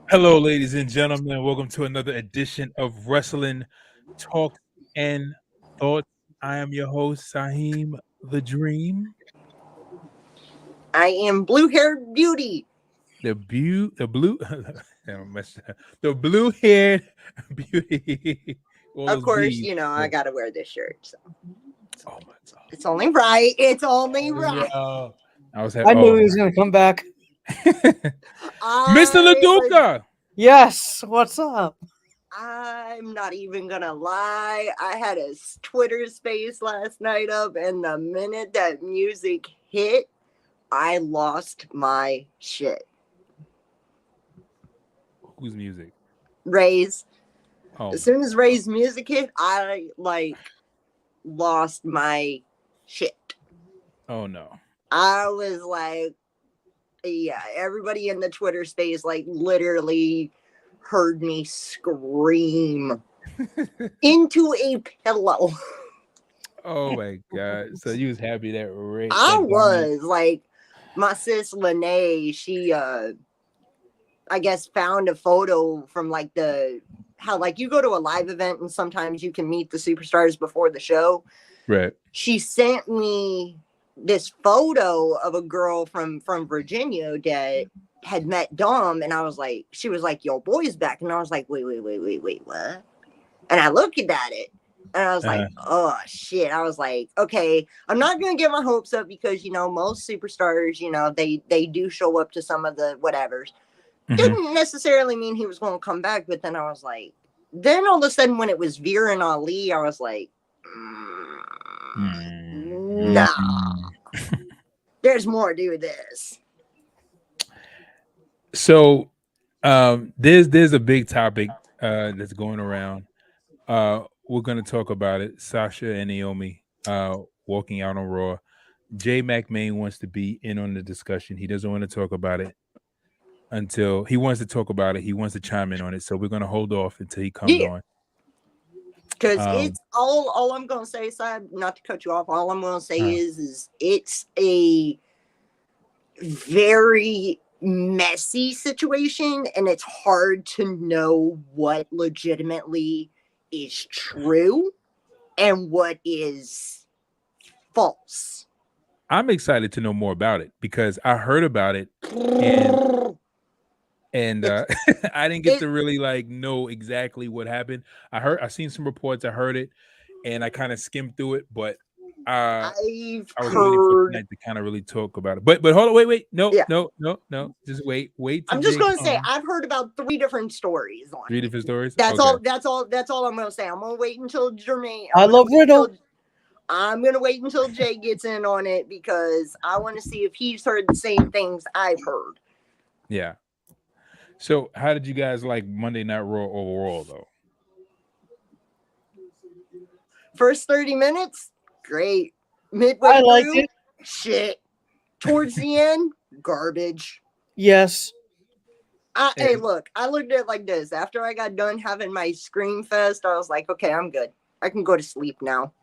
Hello, ladies and gentlemen. Welcome to another edition of Wrestling Talk and Thoughts. I am your host, Saheem the Dream. I am blue-haired beauty. The blue, the blue-haired beauty. All Of those course, bees. I gotta wear this shirt. So Oh my god! it's only right. It's only Oh, right. yeah. I knew he was going to come back. Mr. LaDuca. Yes, what's up? I'm not even gonna lie. I had a Twitter space last night up, and the minute that music hit, I lost my shit. Whose music? Ray's. Oh, As soon as Ray's music hit, I lost my shit. oh no. I was like, yeah, everybody in the Twitter space literally heard me scream into a pillow. Oh my god! So you was happy that Ray? I that was my sis Lene, she I guess found a photo from how you go to a live event and sometimes you can meet the superstars before the show. Right. She sent me this photo of a girl from Virginia that had met Dom, and she was like, "Yo, boy's back," and I was like, "Wait, what?" And I looked at it, and I was like, "Oh shit!" I was like, "Okay, I'm not gonna get my hopes up because most superstars, they do show up to some of the whatevers. Didn't necessarily mean he was gonna come back, but then I was like, then all of a sudden when it was Veer and Ali, I was like, nah, there's more to this." So there's a big topic that's going around. We're gonna talk about it. Sasha and Naomi walking out on Raw. Jay McMahon wants to be in on the discussion. He doesn't want to talk about it until he wants to talk about it. He wants to chime in on it. So we're gonna hold off until he comes on. Because it's all I'm gonna say, Side, not to cut you off, all I'm gonna say is it's a very messy situation, and it's hard to know what legitimately is true and what is false. I'm excited to know more about it because I heard about it and I didn't get to really know exactly what happened. I seen some reports, I heard it, and I kind of skimmed through it, but I was waiting for tonight to kind of really talk about it. But hold on, wait, no, just wait. I'm just gonna say I've heard about 3 different stories on 3 different stories. That's all I'm gonna say. I'm gonna wait until Jermaine. I love Riddle. I'm gonna wait until Jay gets in on it because I want to see if he's heard the same things I've heard. Yeah. So, how did you guys like Monday Night Raw overall, though? First 30 minutes, great. Midway I liked through, it. shit. Towards the end, garbage. Yes. Hey, look, I looked at it like this. After I got done having my scream fest, I was like, okay, I'm good. I can go to sleep now.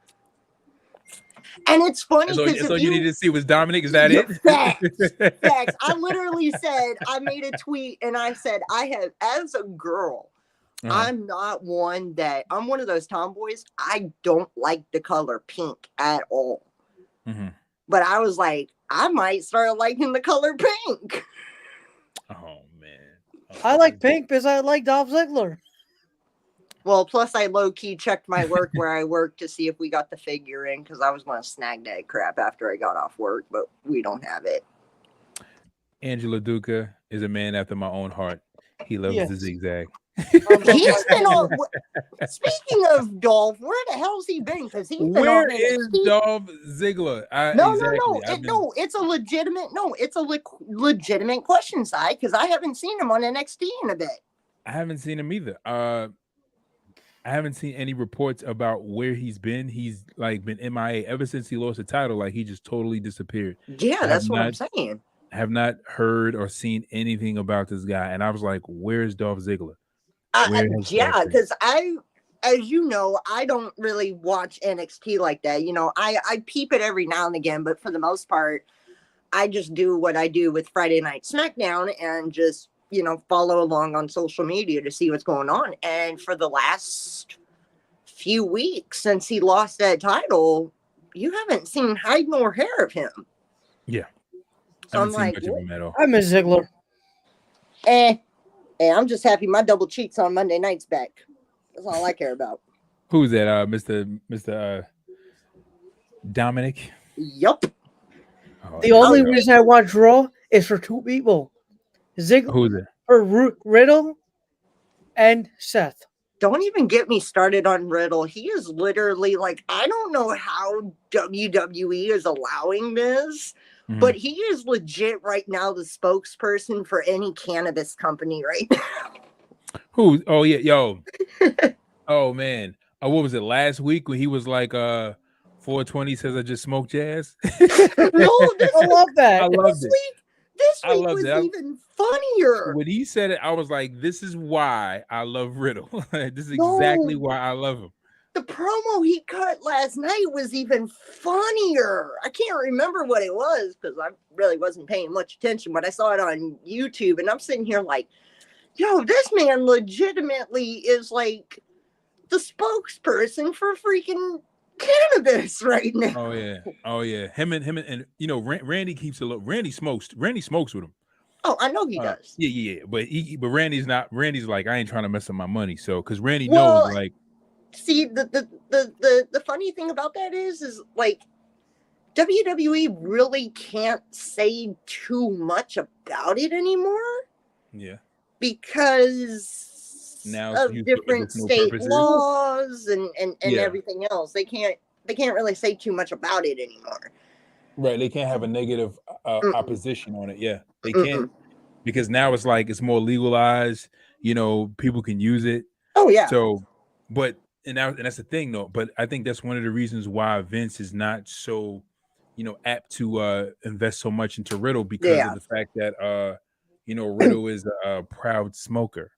And it's funny because you needed to see was Dominic. Is that it? Facts. I literally said, I made a tweet and I said, as a girl, I'm not one I'm one of those tomboys. I don't like the color pink at all. But I was like, I might start liking the color pink. Oh, man. I like pink because I like Dolph Ziggler. Well, plus I low-key checked my work where I work to see if we got the figure in because I was going to snag that crap after I got off work, but we don't have it. Angelo Duca is a man after my own heart. He loves the zigzag. He's been on. Speaking of Dolph, where the hell's he been? Because he's been Where on is Dolph Ziggler? No. It's a legitimate. No, it's a legitimate question, side. Because I haven't seen him on NXT in a bit. I haven't seen him either. I haven't seen any reports about where he's been. He's been MIA ever since he lost the title. He just totally disappeared. Yeah, that's what I'm saying. I have not heard or seen anything about this guy, and I was like, "Where's Dolph Ziggler?" Yeah, because as you know, I don't really watch NXT like that. I peep it every now and again, but for the most part, I just do what I do with Friday Night SmackDown and just follow along on social media to see what's going on. And for the last few weeks since he lost that title, you haven't seen hide nor hair of him. Yeah. So I I'm haven't seen like, much of him at all. I miss Ziggler. and I'm just happy my double cheeks on Monday night's back. That's all I care about. Who's that? Mr. Dominic. Yup. Oh, The there we only go. reason I watch Raw is for two people: Ziggler Who's it? or Riddle and Seth. Don't even get me started on Riddle. He is literally like, I don't know how WWE is allowing this, Mhm. but he is legit right now the spokesperson for any cannabis company right now. Who? Oh yeah, yo. Oh man. What was it last week when he was like 420 says I just smoked jazz? No, I love that. I loved it. This I week loved was it. even funnier. When he said it, I was like, this is why I love Riddle. This is No. exactly why I love him. The promo he cut last night was even funnier. I can't remember what it was because I really wasn't paying much attention, but I saw it on YouTube and I'm sitting here like, yo, this man legitimately is like the spokesperson for freaking cannabis right now. Oh yeah. Him and Randy keeps a look. Randy smokes with him. Oh, I know he does. Yeah. But Randy's not. Randy's like, I ain't trying to mess up my money. So because Randy Well, knows, like, see, the funny thing about that is like WWE really can't say too much about it anymore. yeah. Because Now of different state laws and Yeah. everything else. They can't really say too much about it anymore. Right. They can't have a negative opposition on it. Yeah. They can't because now it's like it's more legalized. People can use it. Oh yeah. So, but and that's the thing though. But I think that's one of the reasons why Vince is not so, apt to invest so much into Riddle because of the fact that Riddle is a proud smoker.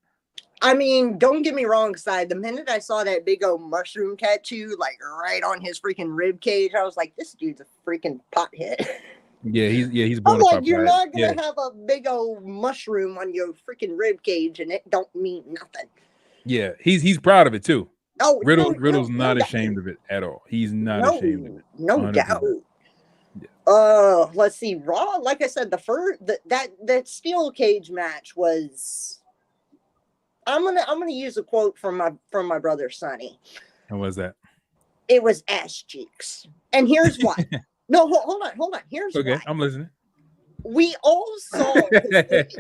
I mean, don't get me wrong, side. The minute I saw that big old mushroom tattoo, like right on his freaking rib cage, I was like, "This dude's a freaking pothead." Yeah, he's. I'm like, you're not gonna have a big old mushroom on your freaking rib cage, and it don't mean nothing. Yeah, he's proud of it too. Oh, Riddle's not ashamed of it at all. He's not ashamed of it. No 100%. doubt. Let's see. Raw, like I said, that steel cage match was. I'm gonna use a quote from my brother Sonny. And what was that? It was ass cheeks, and here's why. No, hold on. Here's why. Okay, I'm listening. We all saw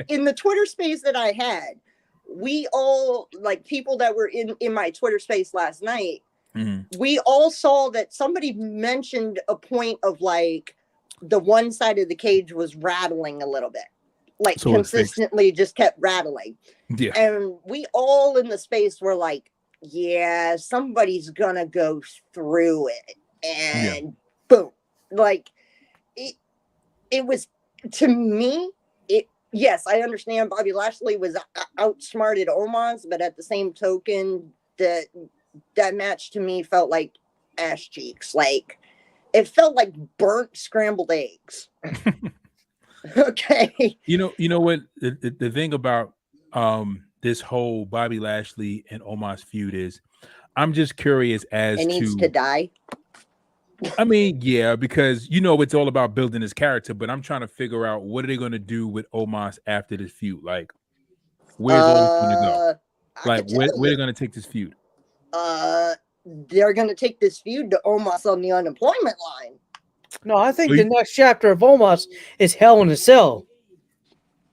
in the Twitter space that I had. We all, like people that were in my Twitter space last night. Mm-hmm. We all saw that somebody mentioned a point of like the one side of the cage was rattling a little bit, like so consistently just kept rattling. Yeah. And we all in the space were like, yeah, somebody's gonna go through it. And boom. Like it was, to me, yes, I understand Bobby Lashley was outsmarted Omos, but at the same token, that match to me felt like ass cheeks. Like it felt like burnt scrambled eggs. Okay. You know what the thing about this whole Bobby Lashley and Omos feud is, I'm just curious as it needs to die. I mean, yeah, because it's all about building his character, but I'm trying to figure out what are they going to do with Omos after this feud? Like, where's Omos going to go? Like, where are they going to take this feud? They're going to take this feud to Omos on the unemployment line. No, I think the next chapter of Omos is Hell in a Cell.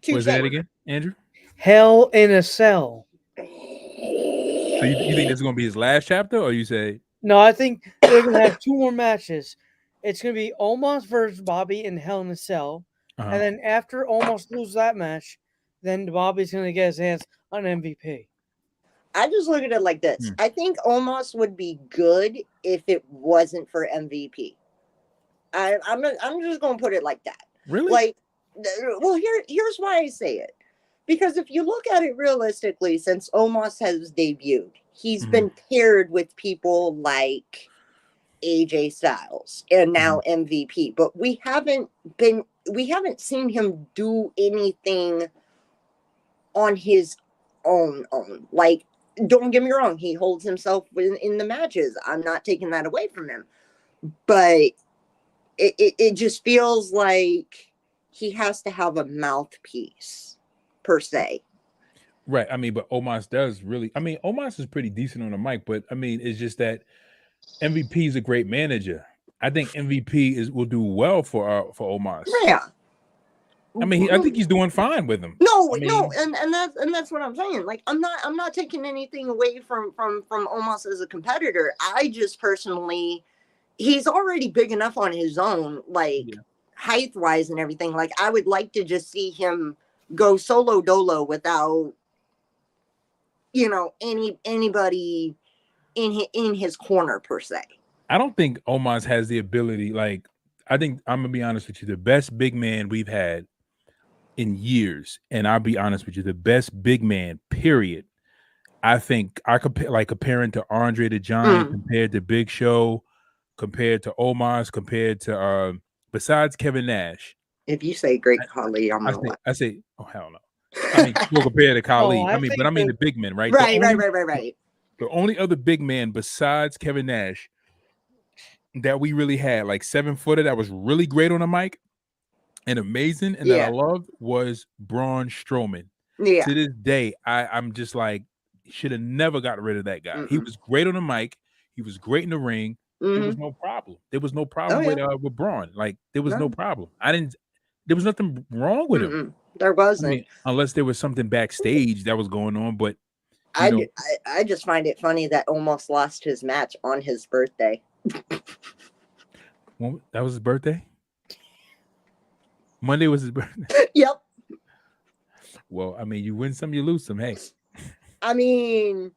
Was that again, Andrew? Hell in a Cell. So you think this is going to be his last chapter, or you say? No, I think they're going to have two more matches. It's going to be Omos versus Bobby in Hell in a Cell. Uh-huh. And then after Omos loses that match, then Bobby's going to get his hands on MVP. I just look at it like this. I think Omos would be good if it wasn't for MVP. I'm just going to put it like that. Really? Like, well, here's why I say it. Because if you look at it realistically, since Omos has debuted, he's been paired with people like AJ Styles and now MVP, but we haven't seen him do anything on his own. Like, don't get me wrong, he holds himself in the matches. I'm not taking that away from him, but it just feels like he has to have a mouthpiece per se. Right. I mean, but Omos does really. I mean, Omos is pretty decent on the mic, but I mean, it's just that MVP is a great manager. I think MVP will do well for Omos. Yeah. I mean, I think he's doing fine with him. No, I mean, no, and that's what I'm saying. Like, I'm not taking anything away from Omos as a competitor. I just personally, he's already big enough on his own, like height wise and everything. Like, I would like to just see him go solo dolo without, anybody in his corner per se. I don't think Omos has the ability. Like, I think I'm gonna be honest with you, the best big man we've had in years, and I'll be honest with you, the best big man, period. I think I comparing to Andre the Giant, compared to Big Show, compared to Omos, compared to besides Kevin Nash. If you say Great Khali, I say, oh hell no. I mean, compared to Khali. Oh, I mean the big men, right? Right. The only other big man besides Kevin Nash that we really had, like 7-footer, that was really great on the mic and amazing, and that I loved, was Braun Strowman. Yeah. To this day, I'm just like, should have never got rid of that guy. He was great on the mic. He was great in the ring. There was no problem. There was no problem with Braun. Like, there was no problem. There was nothing wrong with him. There wasn't. I mean, unless there was something backstage that was going on, but I just find it funny that Omos lost his match on his birthday. Well, that was his birthday? Monday was his birthday? Yep. Well, I mean, you win some, you lose some. Hey. I mean,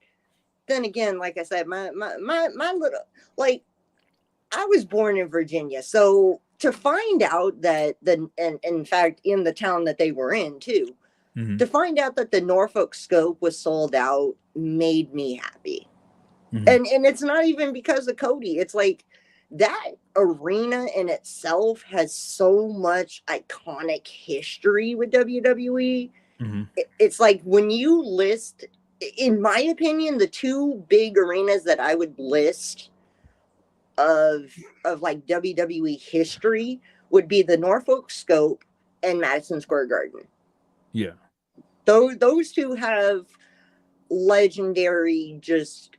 then again, like I said, my little, like, I was born in Virginia, so to find out that and in fact in the town that they were in too, to find out that the Norfolk Scope was sold out made me happy. And it's not even because of Cody. It's like, that arena in itself has so much iconic history with WWE. It's like, when you list, in my opinion, the two big arenas that I would list of like WWE history would be the Norfolk Scope and Madison Square Garden. Yeah. Those two have legendary just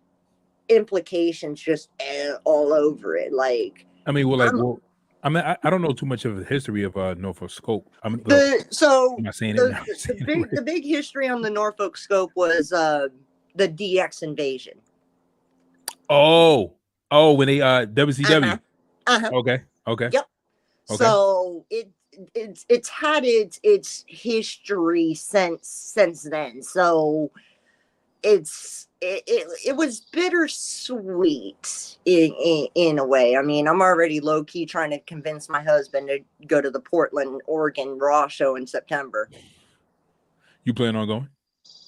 implications just all over it. Like, I mean, I don't know too much of the history of Norfolk Scope. I'm not saying it now. The big history on the Norfolk Scope was the DX invasion. Oh, when they WCW. Okay. Yep. Okay. So it's had its history since then. So it was bittersweet in a way. I mean, I'm already low key trying to convince my husband to go to the Portland, Oregon Raw show in September. You plan on going?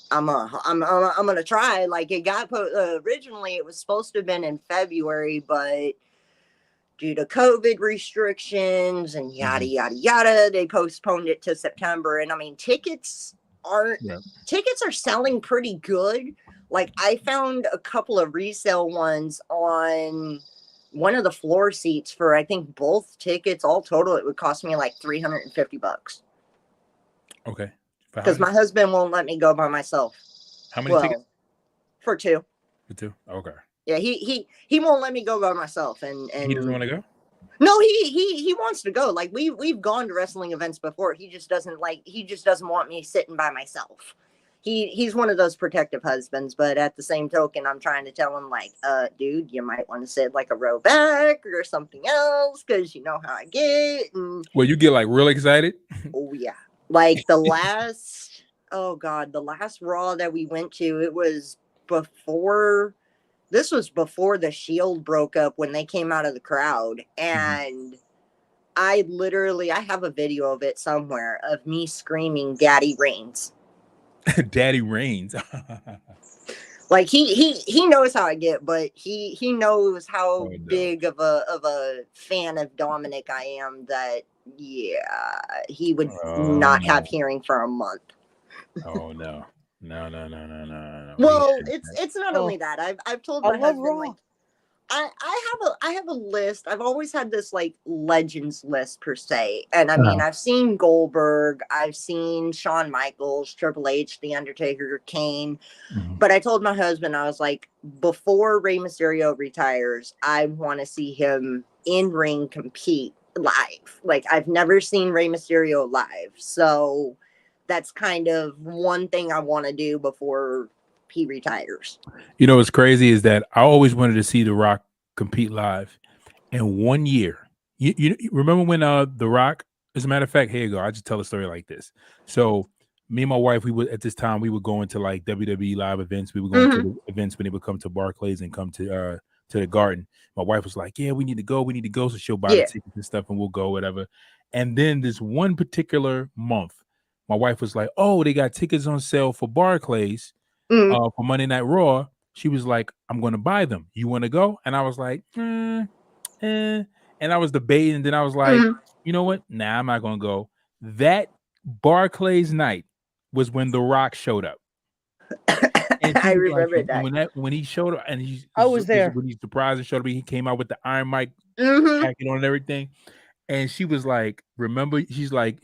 I'm gonna try. Like, it got originally it was supposed to have been in February, but due to COVID restrictions and yada yada yada, they postponed it to September. And I mean, tickets are selling pretty good. Like, I found a couple of resale ones on one of the floor seats for, I think, both tickets. All total, it would cost me like $350. Okay. Because my husband won't let me go by myself. How many tickets? For two. For two. Okay. Yeah, he won't let me go by myself, and he doesn't want to go. No, he wants to go. Like, we've gone to wrestling events before. He just doesn't want me sitting by myself. He's one of those protective husbands, but at the same token, I'm trying to tell him, like, dude, you might want to sit like a row back or something else, because you know how I get. And well, you get like real excited. Oh yeah, like the last Raw that we went to, it was before. This was before the Shield broke up, when they came out of the crowd. And I have a video of it somewhere of me screaming Daddy Reigns. Daddy Reigns. Like, he knows how I get, but he knows how big of a fan of Dominic I am, that he would not have hearing for a month. Oh no. No. We Well, had it's not Oh, only that. I've told I my love husband Raw. like I have a list. I've always had this like legends list per se. And I mean, I've seen Goldberg, I've seen Shawn Michaels, Triple H, The Undertaker, Kane. Mhm. But I told my husband, I was like, before Rey Mysterio retires, I want to see him in ring compete live. Like I've never seen Rey Mysterio live. So that's kind of one thing I want to do before he retires. You know what's crazy is that I always wanted to see The Rock compete live. And 1 year, you remember when The Rock, as a matter of fact, here you go. I just tell a story like this. So me and my wife, we would at this time we would go into like WWE live events. We would go into Mhm. the events when they would come to Barclays and come to the Garden. My wife was like, "Yeah, we need to go. We need to go." So she'll buy the Yeah. tickets and stuff, and we'll go, whatever. And then this one particular month, my wife was like, "Oh, they got tickets on sale for Barclays Mhm. for Monday Night Raw." She was like, "I'm going to buy them. You want to go?" And I was like, and I was debating. And then I was like, Mhm. you know what? Nah, I'm not going to go. That Barclays night was when The Rock showed up. And she I was like, remember and that. when he showed up, and I was there. when he surprised and showed up, he came out with the Iron Mike Mhm. jacket on and everything. And she was like, remember, he's like,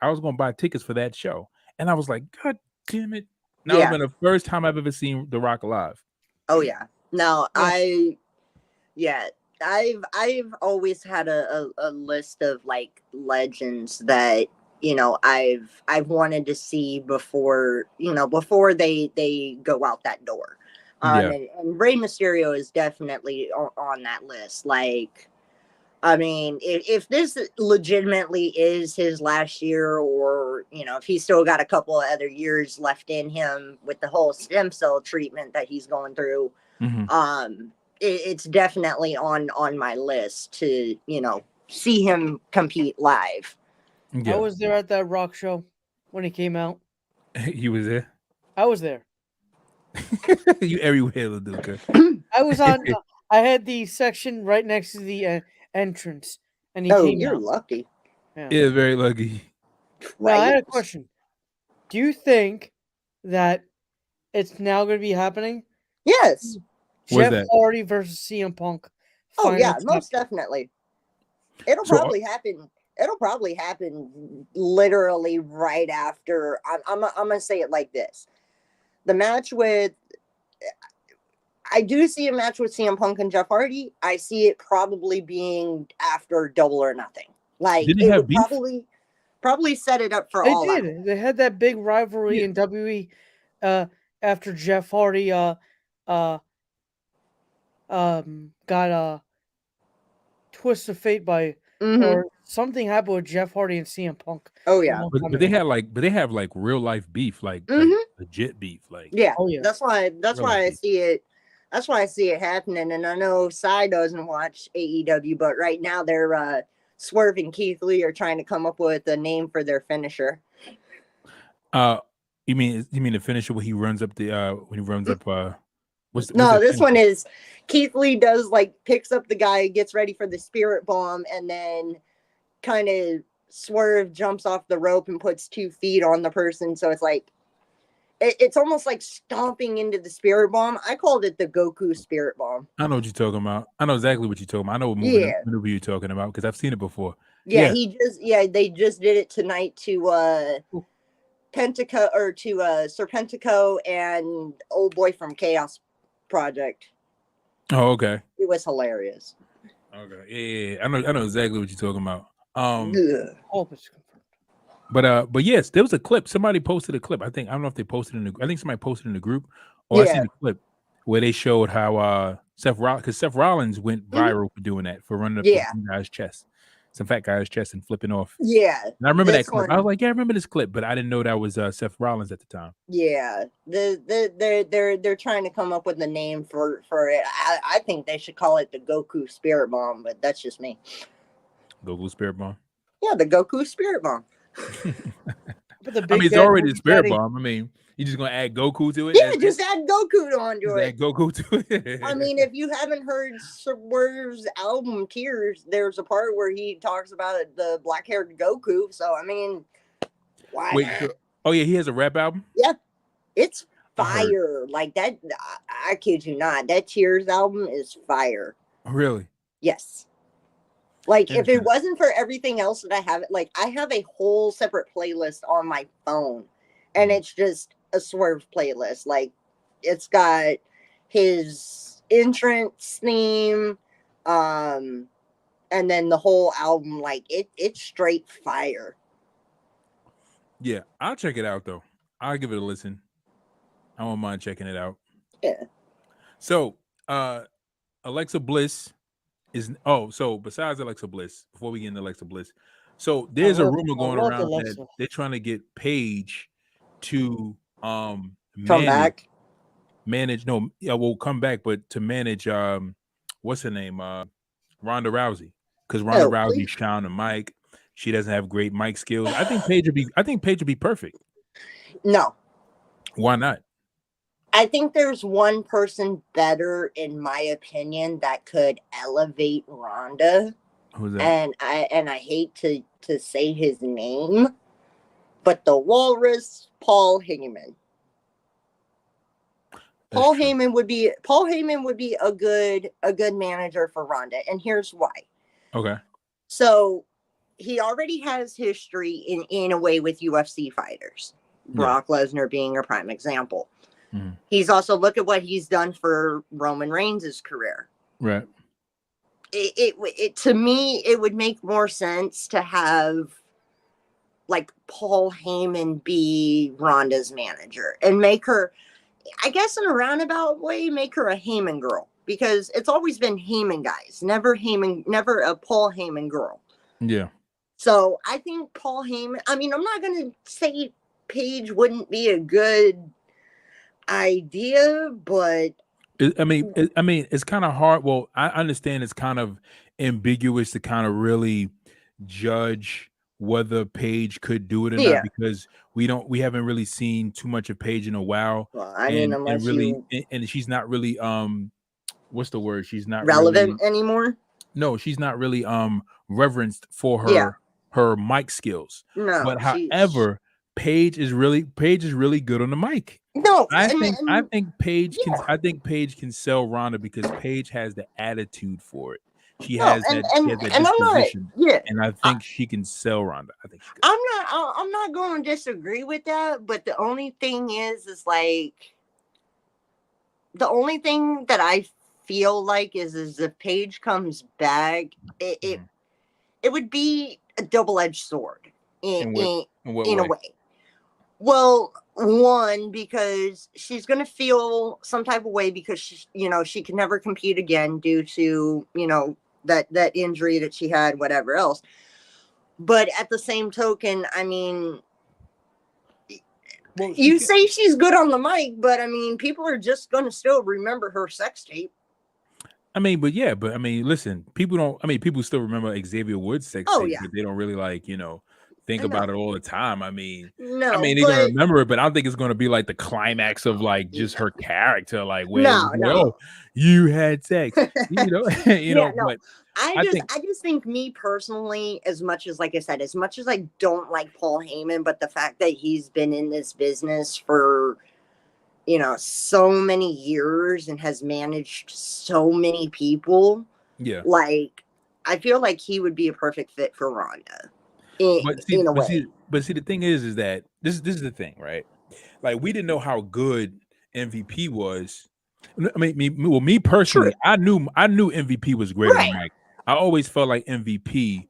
I was gonna buy tickets for that show. And I was like, God damn it. That was Yeah. been the first time I've ever seen The Rock live. Oh yeah. No, Yeah. yeah. I've always had a list of like legends that I've wanted to see before before they go out that door. Yeah. And Rey Mysterio is definitely on that list. Like, I mean, if this legitimately is his last year, or if he's still got a couple of other years left in him with the whole stem cell treatment that he's going through, Mhm. it's definitely on my list to see him compete live. I Yeah. was there at that Rock show when he came out. He was there. I was there. You everywhere, Laduca. I was on. I had the section right next to the entrance, and he Oh, came you're out. lucky, Yeah. Yeah, very lucky. Now I right? had a question. Do you think that it's now going to be happening? Yes. What's Jeff that? Hardy versus CM Punk. Oh Final yeah, most chapter. definitely. It'll So probably happen. It'll probably happen literally right after. I'm gonna say it like this: the match with. I do see a match with CM Punk and Jeff Hardy. I see it probably being after Double or Nothing. Like didn't they it have would beef? probably set it up for They All Out. did. They had that big rivalry Yeah. in WWE after Jeff Hardy uh got a twist of fate by Mm-hmm. or something happened with Jeff Hardy and CM Punk Oh a yeah. long time But they ago. had like, but they have like real life beef, like Mm-hmm. legit beef, like Yeah. Oh yeah. That's why. That's real life why I beef. see it. That's why I see it happening. And I know Cy doesn't watch AEW, but right now they're Swerve and Keith Lee are trying to come up with a name for their finisher. Uh, you mean the finisher when he runs up the when he runs up what's No, the this one finisher? is Keith Lee does like picks up the guy, gets ready for the spirit bomb, and then kind of Swerve jumps off the rope and puts 2 feet on the person. So it's like it's almost like stomping into the spirit bomb. I called it the Goku spirit bomb. I know what you're talking about. I know exactly what you're talking about. I know what Yeah. movie you're talking about because I've seen it before. Yeah, Yeah. they just did it tonight to Pentaco or to Serpentico and old boy from Chaos Project. Oh, okay. It was hilarious. Okay. Yeah. I know exactly what you're talking about. Ugh. Hope it's confirmed. But yes, there was a clip. Somebody posted a clip. I don't know if they posted in the. I think somebody posted in the group. Or I Yeah. seen a clip where they showed how Seth Rollins went Mhm. viral for doing that, for running up Yeah. some guy's chest, some fat guy's chest, and flipping off. Yeah. And I remember that This clip. I one. was like, yeah, I remember this clip, but I didn't know that was Seth Rollins at the time. Yeah. They're trying to come up with a name for it. I think they should call it the Goku Spirit Bomb, but that's just me. Goku Spirit Bomb. Yeah, the Goku Spirit Bomb. But the I big mean, it's bad already a Boogie Spirit Daddy- Bomb. I mean, you just gonna add Goku to it? Yeah, That's just it? add Goku onto Just it. add Goku to it. I mean, if you haven't heard Swerve's album Tears, there's a part where he talks about the black-haired Goku. So I mean, why Wait, not? Oh yeah, he has a rap album. It's I heard. fire. Like that. I kid you not. That Tears album is fire. Really? Yes. Like if it Interesting. wasn't for everything else that I have, like I have a whole separate playlist on my phone, and Mhm. it's just a Swerve playlist. Like it's got his entrance theme, and then the whole album. Like it's straight fire. Yeah, I'll check it out though. I'll give it a listen. I won't mind checking it out. Yeah. So, Alexa Bliss so besides Alexa Bliss, before we get into Alexa Bliss, so there's a rumor going love around that Alexa. they're trying to get Paige to Come manage back. we'll come back, but to manage what's her name? Ronda Rousey. Because Oh, Ronda Rousey's please. shy on the mic. She doesn't have great mic skills. I think Paige would be perfect. No. Why not? I think there's one person better, in my opinion, that could elevate Ronda. Who's that? And I hate to say his name, but the Walrus, Paul Heyman. That's Paul true. Heyman would be a good manager for Ronda, and here's why. Okay. So he already has history in a way with UFC fighters. Brock Lesnar being a prime example. Mhm. He's also, look at what he's done for Roman Reigns' career. Right. It to me, it would make more sense to have like Paul Heyman be Ronda's manager and make her, I guess in a roundabout way, make her a Heyman girl, because it's always been Heyman guys, never a Paul Heyman girl. Yeah. So I think Paul Heyman, I mean, I'm not going to say Paige wouldn't be a good idea, but I mean, it's kind of hard. Well, I understand it's kind of ambiguous to kind of really judge whether Paige could do it or Yeah. not, because we haven't really seen too much of Paige in a while. Well, I mean, and unless really, you and she's not really what's the word? She's not relevant really, anymore. no, she's not really reverenced for her Yeah. her mic skills. No, But she's however, Paige is really good on the mic. no. I and think Paige can. yeah. I think Paige can sell Ronda because Paige has the attitude for it. She No, has and that. She has that I'm not. disposition, Yeah, and I think she can sell Ronda. I think she could. I'm not going to disagree with that. But the only thing is like the only thing that I feel like is if Paige comes back, it would be a double-edged sword In what in a way? way. Well, one, because she's going to feel some type of way because she can never compete again due to, that injury that she had, whatever else. But at the same token, I mean, Well, you say she's good on the mic, but I mean, people are just going to still remember her sex tape. I mean, but I mean, listen, people don't. I mean, people still remember Xavier Woods' sex Oh, tape, yeah. but they don't really think I know. about it all the time. I mean, No, they're gonna remember it, but I don't think it's gonna be like the climax of like just her character, like where No. You had sex, you Yeah, no. But I just think, me personally, as much as, like I said, as much as I don't like Paul Heyman, but the fact that he's been in this business for, so many years and has managed so many people, yeah. like, I feel like he would be a perfect fit for Ronda in a way. But see, the thing is that this is the thing, right? Like, we didn't know how good MVP was. I mean, me personally, True. I knew MVP was great on Right. the mic. I always felt like MVP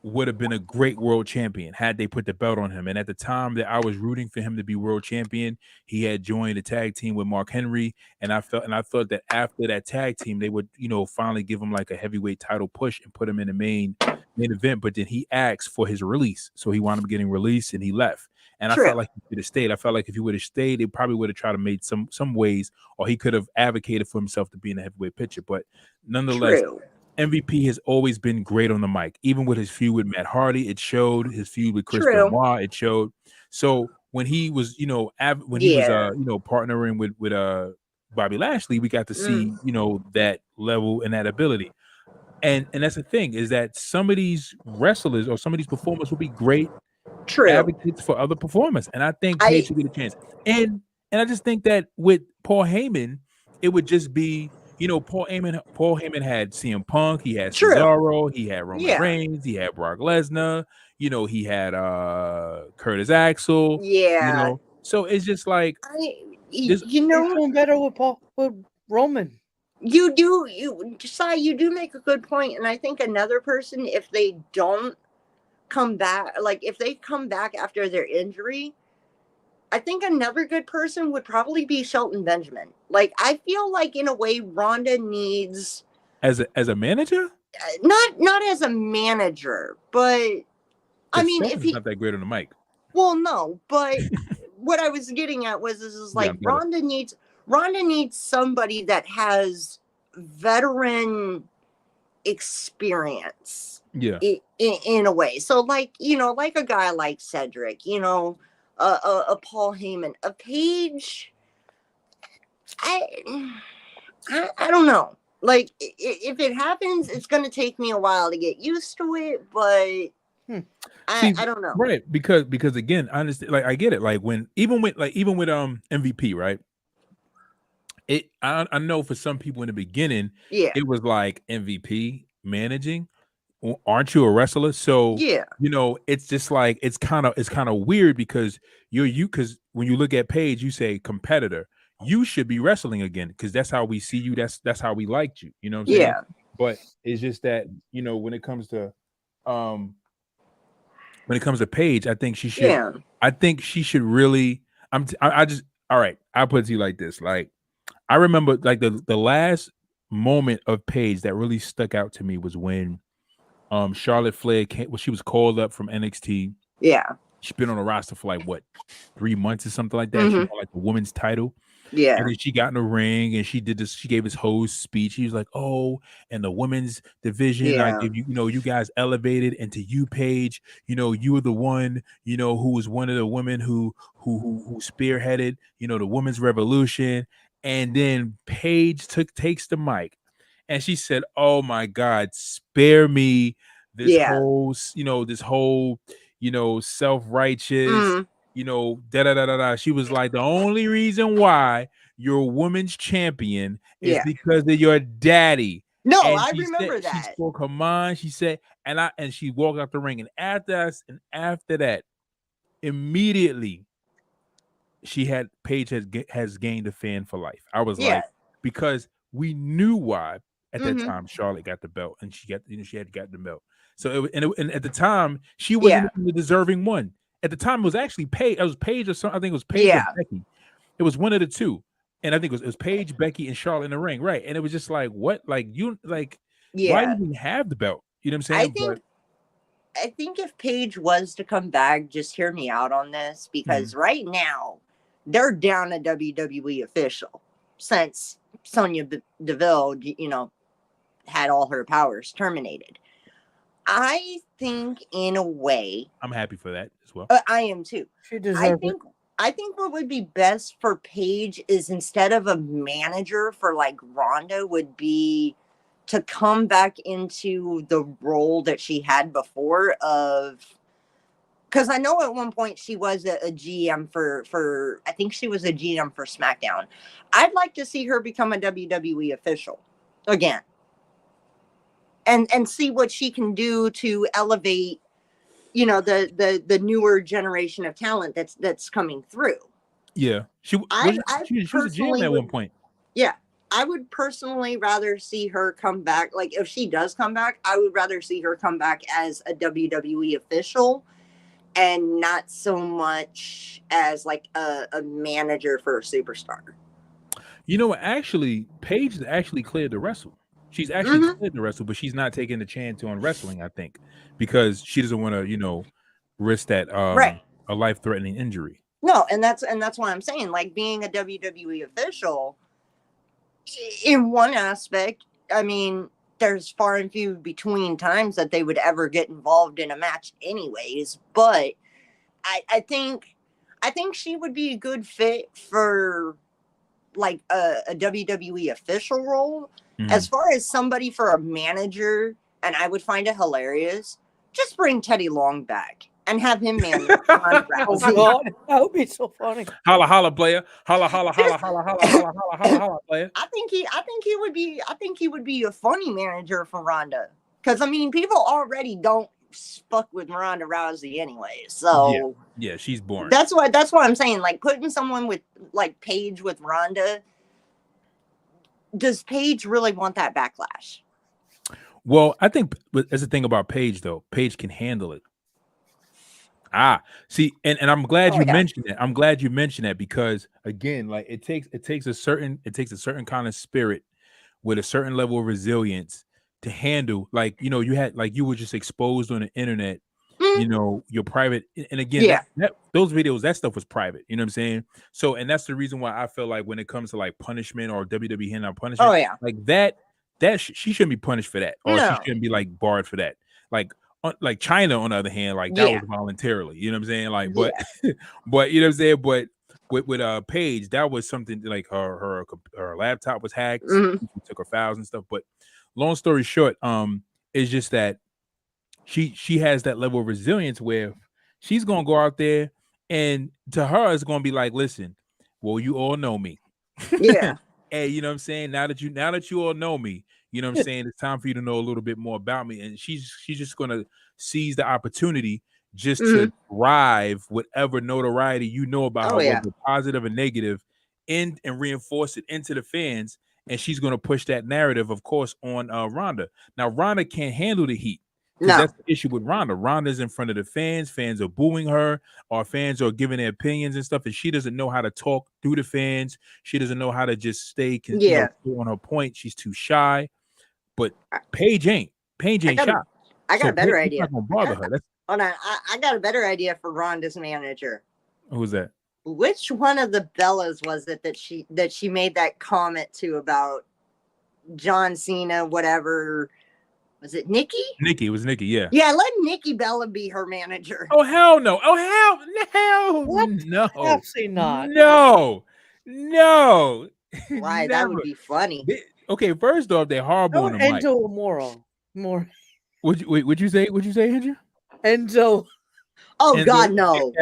would have been a great world champion had they put the belt on him. And at the time that I was rooting for him to be world champion, he had joined a tag team with Mark Henry, and I thought that after that tag team, they would, finally give him like a heavyweight title push and put him in the main event. But then he asked for his release, so he wound up getting released and he left. And True. I felt like he could have stayed. I felt like if he would have stayed, they probably would have tried to make some ways, or he could have advocated for himself to be in the heavyweight picture. But nonetheless, True. MVP has always been great on the mic. Even with his feud with Matt Hardy, it showed. His feud with Chris True. Benoit, it showed. So when he was, he was partnering with Bobby Lashley, we got to see, that level and that ability. And that's the thing, is that some of these wrestlers or some of these performers will be great True. advocates for other performers, and I think I- Paige should get a chance. And I just think that with Paul Heyman, it would just be, Paul Heyman had CM Punk, he had True. Cesaro, he had Roman Yeah. Reigns, he had Brock Lesnar, he had Curtis Axel, Yeah. So it's just like He's doing better with Roman. You do make a good point, and I think another person, if they don't come back, like if they come back after their injury, I think another good person would probably be Shelton Benjamin. Like, I feel like in a way Ronda needs as a manager, not as a manager, but I mean, if Shelton's he not that great on the mic. well, no, but what I was getting at was this is like Yeah, Ronda needs somebody that has veteran experience. Yeah. In a way. So like, like a guy like Cedric, a Paul Heyman, a Paige. I don't know. Like if it happens, it's going to take me a while to get used to it, but I don't know. Right, because again, I understand, like I get it. Like even with MVP, right? I know for some people in the beginning, Yeah. it was like MVP managing. Aren't you a wrestler? So Yeah. it's just like it's kind of weird because because when you look at Paige, you say competitor. You should be wrestling again because that's how we see you. That's how we liked you. You know what I'm saying? Yeah. But it's just that when it comes to Paige, I think she should. Yeah. I think she should really. I just all right. I'll put it to you like this. Like I remember, like the last moment of Paige that really stuck out to me was when Charlotte Flair she was called up from NXT. Yeah. She's been on the roster for like 3 months or something like that. Mm-hmm. She won like the women's title. Yeah. And then she got in the ring and she did this. She gave this whole speech. She was like, "Oh, and the women's division, I give you, you guys elevated into you, Paige. You were the one, who was one of the women who spearheaded, the women's revolution." And then Paige takes the mic, and she said, "Oh my God, spare me this whole, self-righteous." Da da da da da. She was like, the only reason why you're a women's champion is because of your daddy. No, and I remember that. She spoke her mind. She said, and she walked out the ring. And after that, immediately, Paige has gained a fan for life. I was like, because we knew why at that time Charlotte got the belt, and she had got the belt. So and at the time she wasn't the deserving one. At the time, it was actually Paige. It was Paige or something. I think it was Paige or Becky. It was one of the two, and I think it was Paige, Becky, and Charlotte in the ring, right? And it was just like, what? Like why do you even have the belt? You know what I'm saying? I think if Paige was to come back, just hear me out on this, because right now they're down a WWE official since Sonya Deville, had all her powers terminated. I think in a way, I'm happy for that as well. I am too. She deserves it. I think what would be best for Paige is, instead of a manager for like Ronda, would be to come back into the role that she had before because I know at one point she was a GM for I think she was a GM for SmackDown. I'd like to see her become a WWE official again. And see what she can do to elevate, the newer generation of talent that's coming through. Yeah, she was a GM at one point. Yeah, I would personally rather see her come back. Like, if she does come back, I would rather see her come back as a WWE official, and not so much as like a manager for a superstar. Actually, Paige actually cleared to wrestle. She's actually cleared to wrestle, but she's not taking the chance on wrestling, I think, because she doesn't want to, risk that a life-threatening injury. No, and that's why I'm saying, like, being a WWE official, in one aspect, I mean, there's far and few between times that they would ever get involved in a match anyways, but I think she would be a good fit for like a WWE official role. As far as somebody for a manager, and I would find it hilarious, just bring Teddy Long back and have him manage Ronda Oh Rousey. God, that would be so funny. Holla, holla, player. Holla, holla, holla, holla, holla, holla, holla, holla, holla, player. I think he would be a funny manager for Ronda. Because I mean, people already don't fuck with Ronda Rousey anyway. So Yeah, she's boring. that's why I'm saying, like, putting someone with like Paige with Ronda. Does Paige really want that backlash? Well, I think that's the thing about Paige, though. Paige can handle it. See, and I'm glad you mentioned it. I'm glad you mentioned that because again, like it takes a certain kind of spirit with a certain level of resilience to handle, like, you know, you were just exposed on the internet, you know, your private, and again, those videos, that stuff was private, you know what I'm saying? So, and that's the reason why I feel like when it comes to like punishment or WWE handing out punishment, like that she shouldn't be punished for that, or she shouldn't be like barred for that. Like China, on the other hand, like that was voluntarily, you know what I'm saying? Like, but but you know what I'm saying? But with Paige, that was something like her laptop was hacked, people took her files and stuff. But long story short, it's just that she has that level of resilience where she's gonna go out there, and to her it's gonna be like, listen, well, you all know me. Hey, you know what I'm saying? Now that you all know me, you know what I'm saying, it's time for you to know a little bit more about me. And she's just gonna seize the opportunity just to drive whatever notoriety you know about her, whether positive or negative, and reinforce it into the fans. And she's gonna push that narrative, of course, on Ronda. Now, Ronda can't handle the heat. Because that's the issue with Ronda. Ronda's in front of the fans. Fans are booing her, or fans are giving their opinions and stuff, and she doesn't know how to talk through the fans. She doesn't know how to just stay on her point. She's too shy. But Paige ain't shy. I got a better idea. Not gonna bother her. Hold on, I got a better idea for Ronda's manager. Who's that? Which one of the Bellas was it that she made that comment to about John Cena, whatever? Was it Nikki? It was Nikki, yeah. Yeah, let Nikki Bella be her manager. Oh, hell no. Oh, hell what? No. Absolutely not. No. Why? That would be funny. Okay, first off, they're horrible on the mic. Enzo Amore. More. Would you say, Andrew? Enzo. Oh, Enzo. God, no.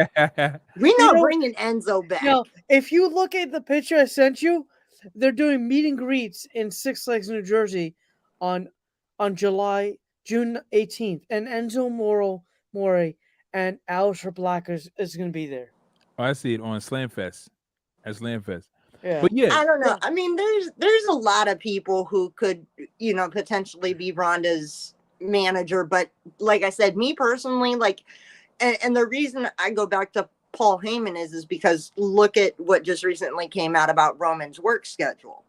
We're not bringing Enzo back. No, if you look at the picture I sent you, they're doing meet and greets in Six Flags, New Jersey on June 18th, and Enzo Amore and Aleister Black is going to be there. Oh, I see it on Slamfest. At Slamfest. Yeah. But yeah, I don't know. I mean, there's a lot of people who could, you know, potentially be Ronda's manager, but like I said, me personally, like, and the reason I go back to Paul Heyman is because look at what just recently came out about Roman's work schedule.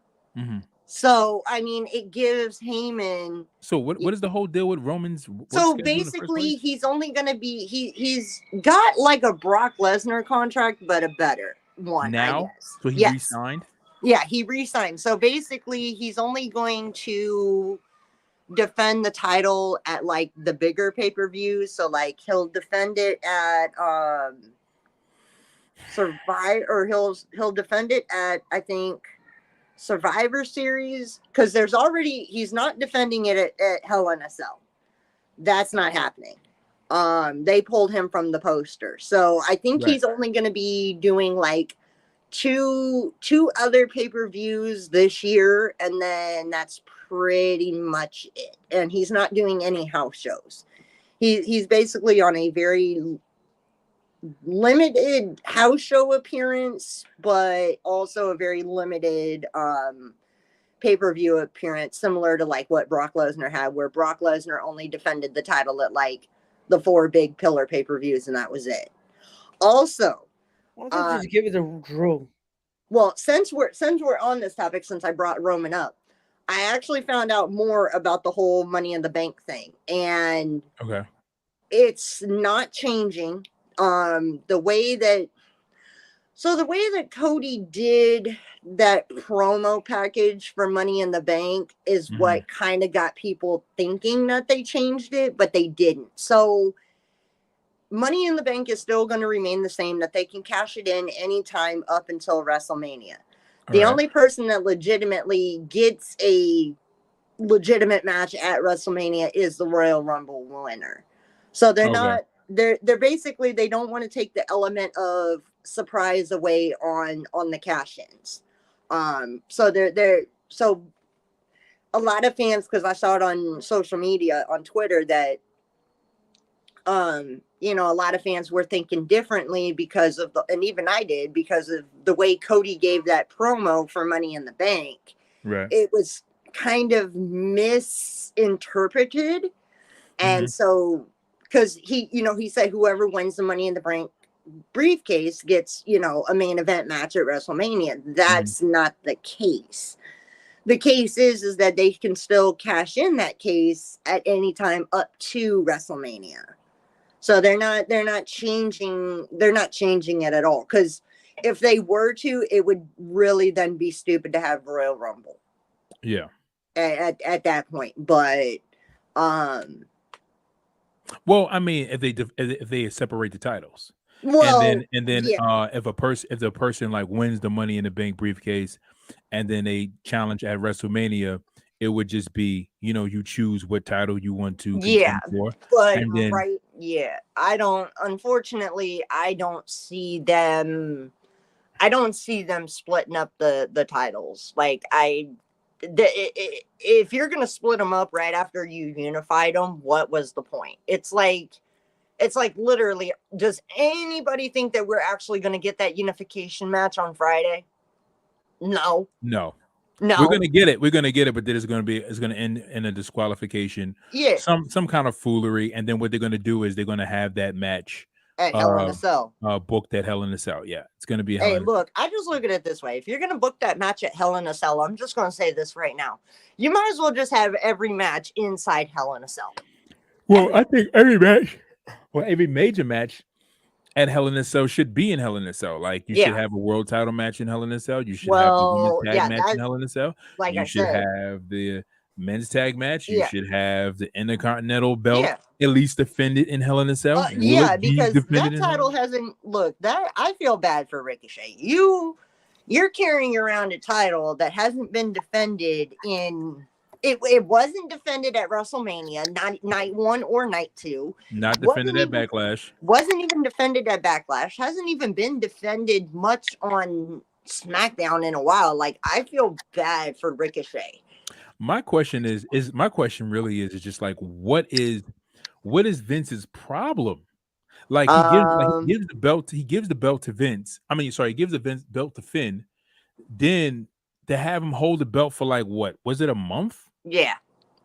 So, I mean, it gives Heyman. So what is the whole deal with Roman's? So basically, he's only going to be, he's got like a Brock Lesnar contract, but a better one now. I guess. So he re-signed? Yeah, he re-signed. So basically, he's only going to defend the title at like the bigger pay-per-views. So like he'll defend it at Survivor, or he'll defend it at, I think, Survivor Series, because he's not defending it at Hell in a Cell. That's not happening. They pulled him from the poster. So I think he's only going to be doing like two other pay-per-views this year, and then that's pretty much it. And he's not doing any house shows. He's basically on a very limited house show appearance, but also a very limited pay-per-view appearance, similar to like what Brock Lesnar had, where Brock Lesnar only defended the title at like the 4 big pillar pay-per-views, and that was it. Also, why don't you just give it to Drew? Well, since we're on this topic, since I brought Roman up, I actually found out more about the whole Money in the Bank thing, and it's not changing. The way that Cody did that promo package for Money in the Bank is what kind of got people thinking that they changed it, but they didn't. So Money in the Bank is still going to remain the same, that they can cash it in anytime up until WrestleMania. The only person that legitimately gets a legitimate match at WrestleMania is the Royal Rumble winner. So they're not they're basically, they don't want to take the element of surprise away on the cash-ins. So so a lot of fans, because I saw it on social media on Twitter, that you know, a lot of fans were thinking differently because of and even I did, because of the way Cody gave that promo for Money in the Bank. Right. It was kind of misinterpreted. And so, because he, you know, he said whoever wins the Money in the Bank briefcase gets, you know, a main event match at WrestleMania. That's not the case. The case is that they can still cash in that case at any time up to WrestleMania. So they're not changing it at all. Because if they were to, it would really then be stupid to have Royal Rumble. Yeah. At that point. But well, I mean, if they separate the titles, well, and then yeah. if the person like wins the Money in the Bank briefcase, and then they challenge at WrestleMania, it would just be, you know, you choose what title you want to contend for, but and then unfortunately, I don't see them splitting up the titles. Like if you're gonna split them up right after you unified them, what was the point? It's like literally, does anybody think that we're actually going to get that unification match on Friday? No. We're gonna get it, but then it's gonna end in a disqualification. Yeah. Some kind of foolery, and then what they're gonna do is they're gonna have that match at Hell in a Cell. Booked at Hell in a Cell. Yeah, it's gonna be. Hey, look, I just look at it this way: if you're gonna book that match at Hell in a Cell, I'm just gonna say this right now: you might as well just have every match inside Hell in a Cell. Well, I think every major match at Hell in a Cell should be in Hell in a Cell. Like you should have a world title match in Hell in a Cell. You should have the women's tag match in Hell in a Cell. Like you should have the men's tag match. You should have the Intercontinental belt at least defended in Hell in a Cell. Because that title hasn't. Look, that I feel bad for Ricochet. You're carrying around a title that hasn't been defended in. It wasn't defended at WrestleMania, not night 1 or night 2. Not defended at Backlash. Wasn't even defended at Backlash. Hasn't even been defended much on SmackDown in a while. Like, I feel bad for Ricochet. My question is just like, what is Vince's problem? Like he gives the belt to Vince. I mean, sorry, he gives the belt to Finn. Then to have him hold the belt for like what? Was it a month? Yeah.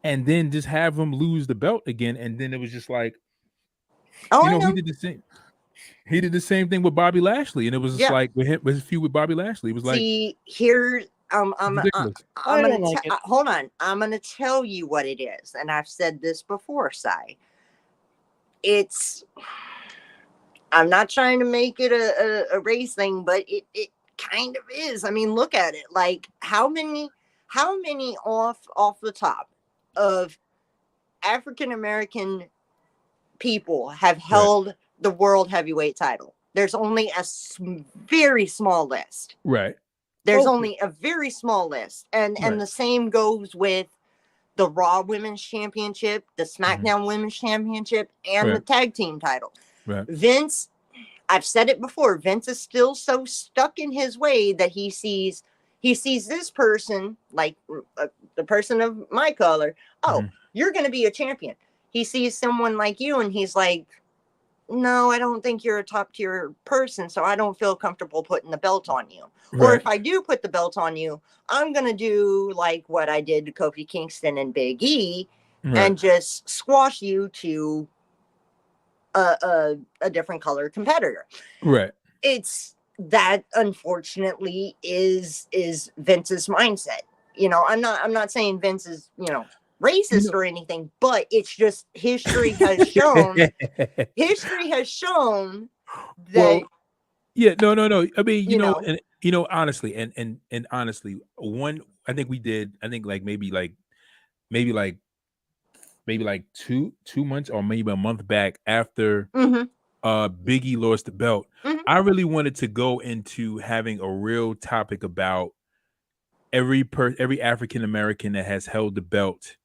And then just have him lose the belt again, and then it was just like, he did the same. He did the same thing with Bobby Lashley, and it was just like with his feud with Bobby Lashley. It was like, here's hold on. I'm gonna tell you what it is, and I've said this before, Sai. I'm not trying to make it a race thing, but it kind of is. I mean, look at it. Like how many off the top of African American people have held the world heavyweight title? There's only a very small list. Right. There's only a very small list. And the same goes with the Raw Women's Championship, the SmackDown Women's Championship, and the tag team title. Right. Vince, I've said it before, Vince is still so stuck in his way that he sees this person, like the person of my color. Oh, you're going to be a champion. He sees someone like you and he's like, no, I don't think you're a top tier person, so I don't feel comfortable putting the belt on you. Right. Or if I do put the belt on you, I'm going to do like what I did to Kofi Kingston and Big E and just squash you to a different color competitor. Right. It's that, unfortunately, is Vince's mindset. You know, I'm not saying Vince is, racist or anything, but it's just history has shown that. No. I mean, honestly, and honestly, I think maybe 2 months or maybe a month back after Big E lost the belt, I really wanted to go into having a real topic about every African American that has held the belt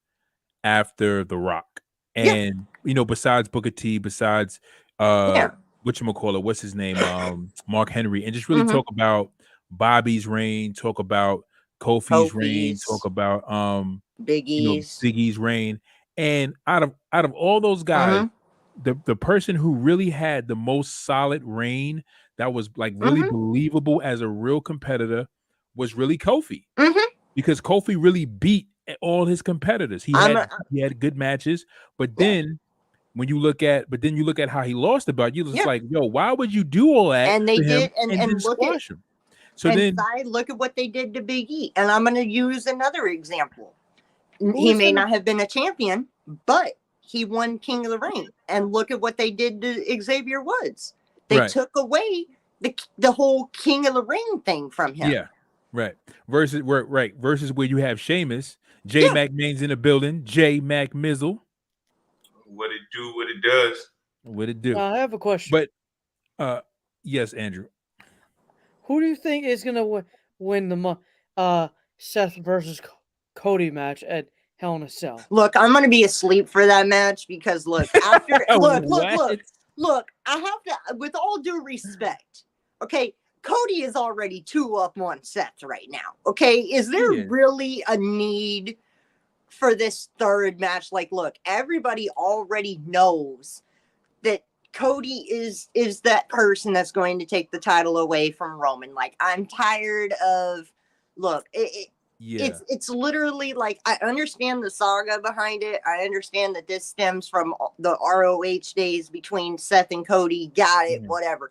after The Rock, and besides Booker T, besides Yeah. whatchamacallit, what's his name? Mark Henry, and just really Mhm. talk about Bobby's reign, talk about Kofi's reign, talk Kofi's, about Biggie's. Big E's reign. And out of all those guys, Mhm. the person who really had the most solid reign that was like really Mhm. believable as a real competitor was really Kofi, Mhm. because Kofi really beat all his competitors. I'm a, He had good matches, but yeah. then you look at how he lost the belt, you just Yeah. like, yo, why would you do all that And they to him did, and and then look at, squash him? So and then look at what they did to Big E. And I'm going to use another example. Who He is may gonna- not have been a champion, but he won King of the Ring. And look at what they did to Xavier Woods. They right. took away the whole King of the Ring thing from him. Yeah. Right. Versus where you have Sheamus, J Yeah. Mac Main's in the building, J Mac Mizzle. What it do, what it does. What it do? I have a question. But yes, Andrew. Who do you think is gonna win the Seth versus Cody match at Hell in a Cell? Look, I'm going to be asleep for that match because look, after What? look, I have to, with all due respect, okay, Cody is already 2-up on Seth right now. Okay, is there Yeah. really a need for this third match? Like, look, everybody already knows that Cody is that person that's going to take the title away from Roman. Like, I'm tired of, look, Yeah. it's literally like, I understand the saga behind it. I understand that this stems from the ROH days between Seth and Cody. Got it, Mhm. whatever.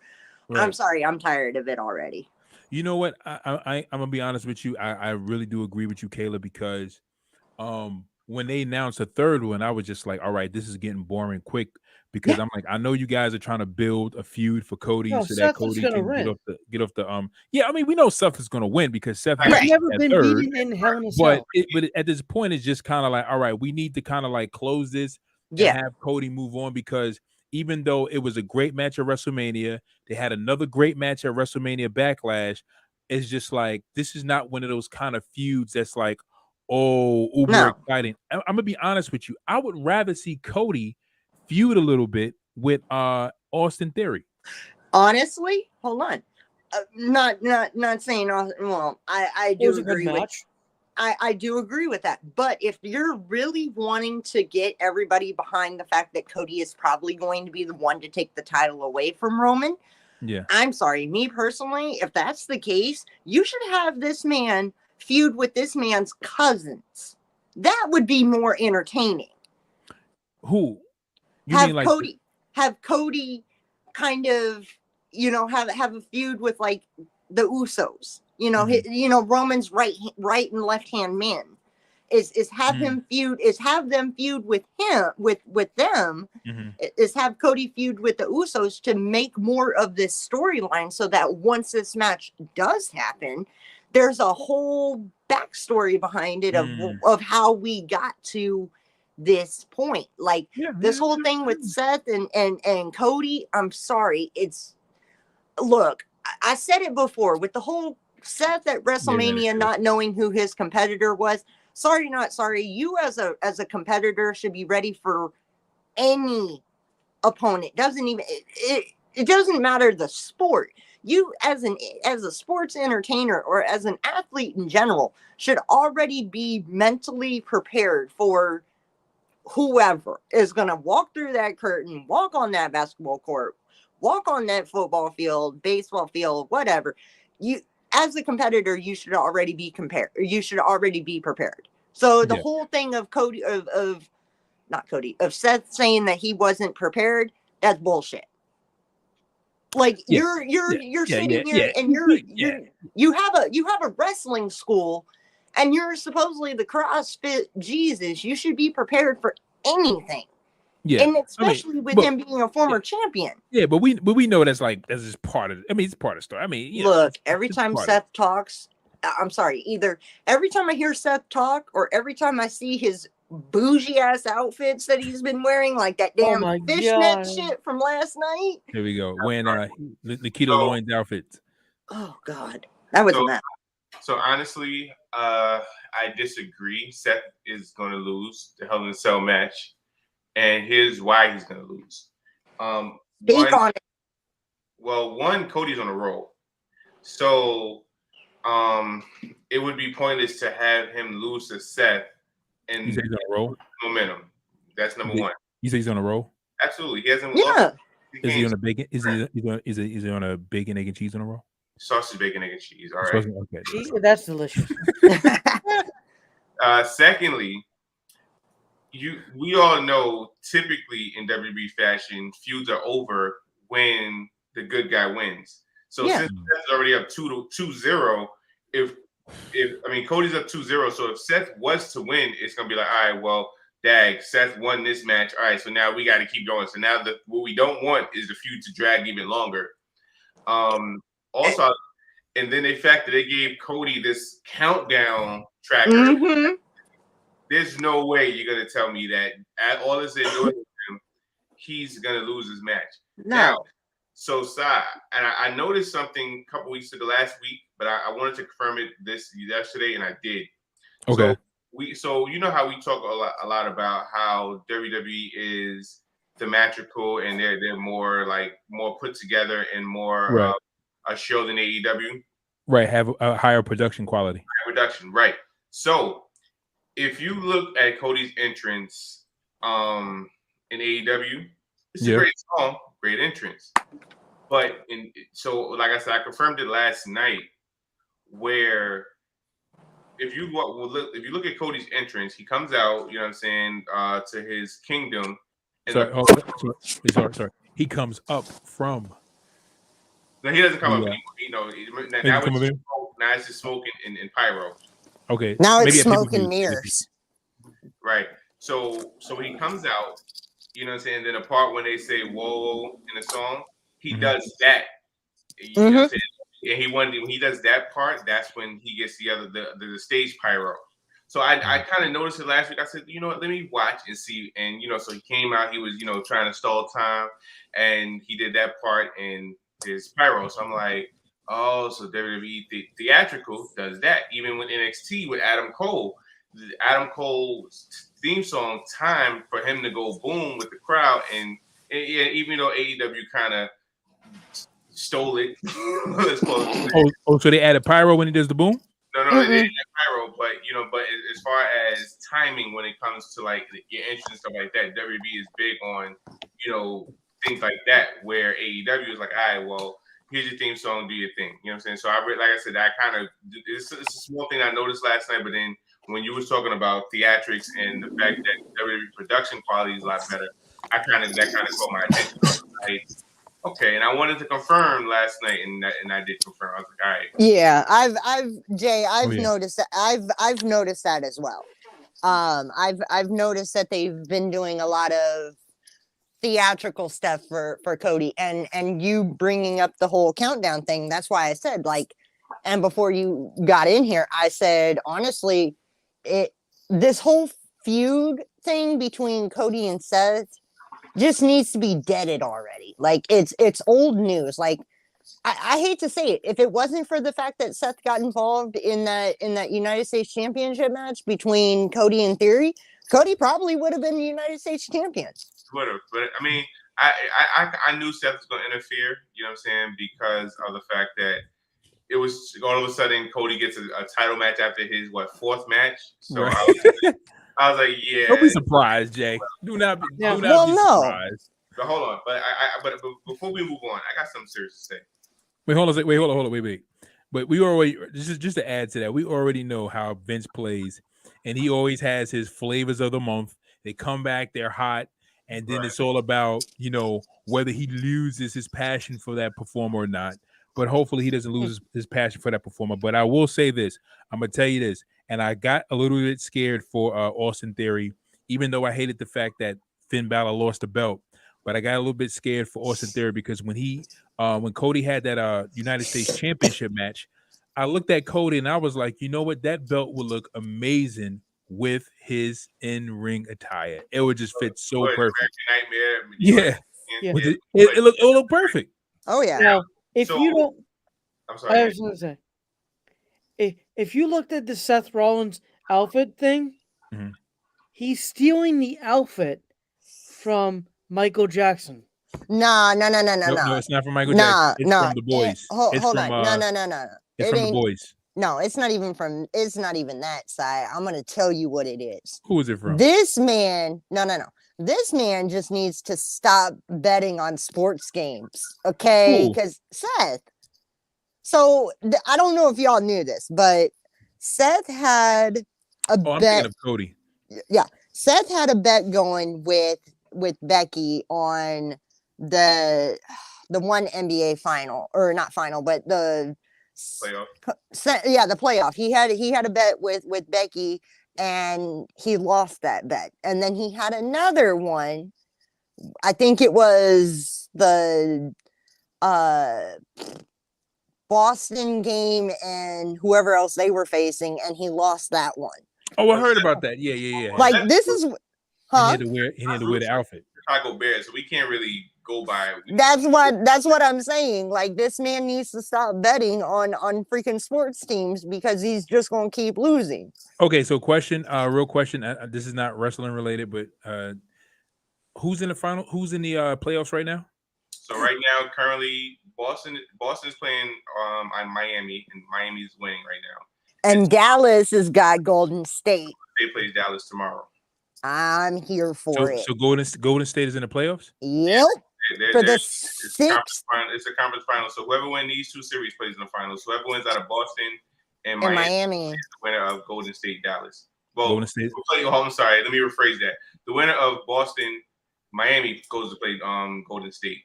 Right. I'm sorry, I'm tired of it already. You know what? I'm gonna be honest with you. I really do agree with you, Kayla, because when they announced a third one, I was just like, all right, this is getting boring quick, because Yeah. I'm like, I know you guys are trying to build a feud for Cody No, so that Seth is Cody gonna can win. get off the yeah, I mean, we know Seth is gonna win because Seth Right. has He's never that been third. beaten in Hell in a But Cell. but at this point, it's just kind of like, all right, we need to kind of like close this and Yeah. have Cody move on, because even though it was a great match at WrestleMania, they had another great match at WrestleMania Backlash. It's just like, this is not one of those kind of feuds that's like, oh, uber No. exciting. I'm gonna be honest with you. I would rather see Cody feud a little bit with Austin Theory. Honestly, hold on. Not saying, well, I It was do a good agree with, match. I do agree with that. But if you're really wanting to get everybody behind the fact that Cody is probably going to be the one to take the title away from Roman, Yeah. I'm sorry, me personally, if that's the case, you should have this man feud with this man's cousins. That would be more entertaining. Who? You Have mean like Cody kind of, have a feud with like the Usos. Roman's right and left hand men. Is have him feud, have them feud with him, with them, is have Cody feud with the Usos to make more of this storyline, so that once this match does happen, there's a whole backstory behind it of how we got to this point. Like, this whole thing with Seth and Cody, I'm sorry, look, I said it before with the whole Seth at WrestleMania not knowing who his competitor was. Sorry, not sorry. You as a competitor should be ready for any opponent. It doesn't matter the sport. You as a sports entertainer or as an athlete in general should already be mentally prepared for whoever is going to walk through that curtain, walk on that basketball court, walk on that football field, baseball field, whatever. You, as a competitor, you should already be prepared. So the whole thing of Cody, of Seth saying that he wasn't prepared, that's bullshit. Like, you're sitting here and you have a wrestling school and you're supposedly the CrossFit Jesus. You should be prepared for anything. Yeah, and especially with him being a former champion. Yeah, but we know that's just part of it. I mean, it's part of the story. I mean, look, every time Seth talks, I'm sorry, either every time I hear Seth talk or every time I see his bougie ass outfits that he's been wearing, like that damn fishnet shit from last night. Here we go. Wearing Nikita Loin's outfits. Oh God, that was a mess. So honestly, I disagree. Seth is going to lose the Hell in a Cell match, and here's why he's going to lose. Speak one, on it. one, Cody's on a roll, so it would be pointless to have him lose to Seth You and say he's on a roll? momentum. That's number You one. say he's on a roll? Absolutely, he hasn't Yeah. lost. Is he on a bacon? Is he on a bacon, egg, and cheese on a roll? Sausage, bacon, egg, and cheese. All right. Okay. That's delicious. Secondly, we all know typically in WB fashion, feuds are over when the good guy wins. So Yeah. since Seth is already up 2-0, if Cody's up 2-0, so if Seth was to win, it's gonna be like, all right, well, dag, Seth won this match. All right, so now we got to keep going. So now what we don't want is the feud to drag even longer. Also, and then the fact that they gave Cody this countdown tracker. Mm-hmm. There's no way you're gonna tell me that at all this they're doing with him, he's gonna lose his match. No. Now, so Sai, and I noticed something a couple weeks ago last week, but I wanted to confirm it this yesterday, and I did. Okay. So you know how we talk a lot about how WWE is theatrical and they're more put together and more Right. a show than AEW. Right. Have a higher production quality. Production, right. So if you look at Cody's entrance in AEW, it's a great song, great entrance. But like I said, I confirmed it last night, where if you look at Cody's entrance, he comes out, you know what I'm saying, to his kingdom. And Sorry. He comes up from. No, he doesn't come up. Now it's just smoke and pyro. Okay. Now it's smoke and mirrors. Right. So he comes out, you know what I'm saying? Then the part when they say "whoa" in the song, he does that. You know what I'm saying? And when he does that part, that's when he gets the stage pyro. So I kind of noticed it last week. I said, you know what, let me watch and see. And so he came out, he was trying to stall time, and he did that part in his pyro. So I'm like, oh, so WWE theatrical does that. Even with NXT with Adam Cole's theme song, time for him to go boom with the crowd, and even though AEW kind of stole it. So they added pyro when he does the boom? No, they added pyro, but as far as timing when it comes to like your entrance and stuff like that, WB is big on things like that. Where AEW is like, all right, well, here's your theme song, do your thing. You know what I'm saying? So it's a small thing I noticed last night, but then when you was talking about theatrics and the fact that WWE production quality is a lot better, that kind of caught my attention. Okay, and I wanted to confirm last night, and I did confirm. I was like, all right. Yeah, I've noticed that. I've noticed that as well. I've noticed that they've been doing a lot of theatrical stuff for Cody, and you bringing up the whole countdown thing. That's why I said and before you got in here, I said honestly, this whole feud thing between Cody and Seth just needs to be deaded already. Like it's old news. Like I hate to say it, if it wasn't for the fact that Seth got involved in that United States Championship match between Cody and Theory, Cody probably would have been the United States champion. Would have, but I mean, I knew Seth was going to interfere. You know what I'm saying? Because of the fact that it was all of a sudden Cody gets a title match after his fourth match. So right. I was like, yeah. Don't be surprised, Jay. Do not be surprised. But hold on. But but before we move on, I got something serious to say. Wait, hold on. But we already just to add to that, we already know how Vince plays, and he always has his flavors of the month. They come back, they're hot, and then it's all about whether he loses his passion for that performer or not. But hopefully he doesn't lose his passion for that performer. But I will say this, I'm gonna tell you this. And I got a little bit scared for Austin Theory, even though I hated the fact that Finn Balor lost the belt. But I got a little bit scared for Austin Theory because when Cody had that United States Championship match, I looked at Cody and I was like, you know what? That belt would look amazing with his in-ring attire. It would just fit so perfect. Yeah. It looked perfect. Oh yeah. Now, if you don't, I'm sorry. I was going to say, if you looked at the Seth Rollins outfit thing, he's stealing the outfit from Michael Jackson. Nah, no, no, no, no, No, no. it's not from Michael Nah, Jackson. It's no. from the boys. It's Hold from on. No. it's It from the ain't. boys. No, it's not even from. It's not even that side. I'm gonna tell you what it is. Who is it from? This man, no. This man just needs to stop betting on sports games, okay? Who? Because Seth. So I don't know if y'all knew this, but Seth had a Oh, I'm bet. thinking of Cody. Yeah, Seth had a bet going with Becky on the one NBA final, or not final, but the Playoff. yeah, the playoff. He had a bet with Becky, and he lost that bet. And then he had another one. I think it was the Boston game and whoever else they were facing, and he lost that one. Oh, I heard about that. Yeah. Like this is, He huh? had to wear the outfit. Chicago Bears, so we can't really go by. That's what I'm saying. Like this man needs to stop betting on freaking sports teams because he's just gonna keep losing. Okay, so question, real question. This is not wrestling related, but who's in the final? Who's in the playoffs right now? So right now, currently, Boston's playing on Miami, and Miami's winning right now. And Dallas has got Golden State. They play Dallas tomorrow. I'm here for it. So Golden State is in the playoffs? Yep. For the It's sixth a conference final. So whoever wins these two series plays in the finals. So whoever wins out of Boston and in Miami Miami. is the winner of Golden State Dallas. Well, Golden State. I'm sorry. Let me rephrase that. The winner of Boston Miami goes to play Golden State.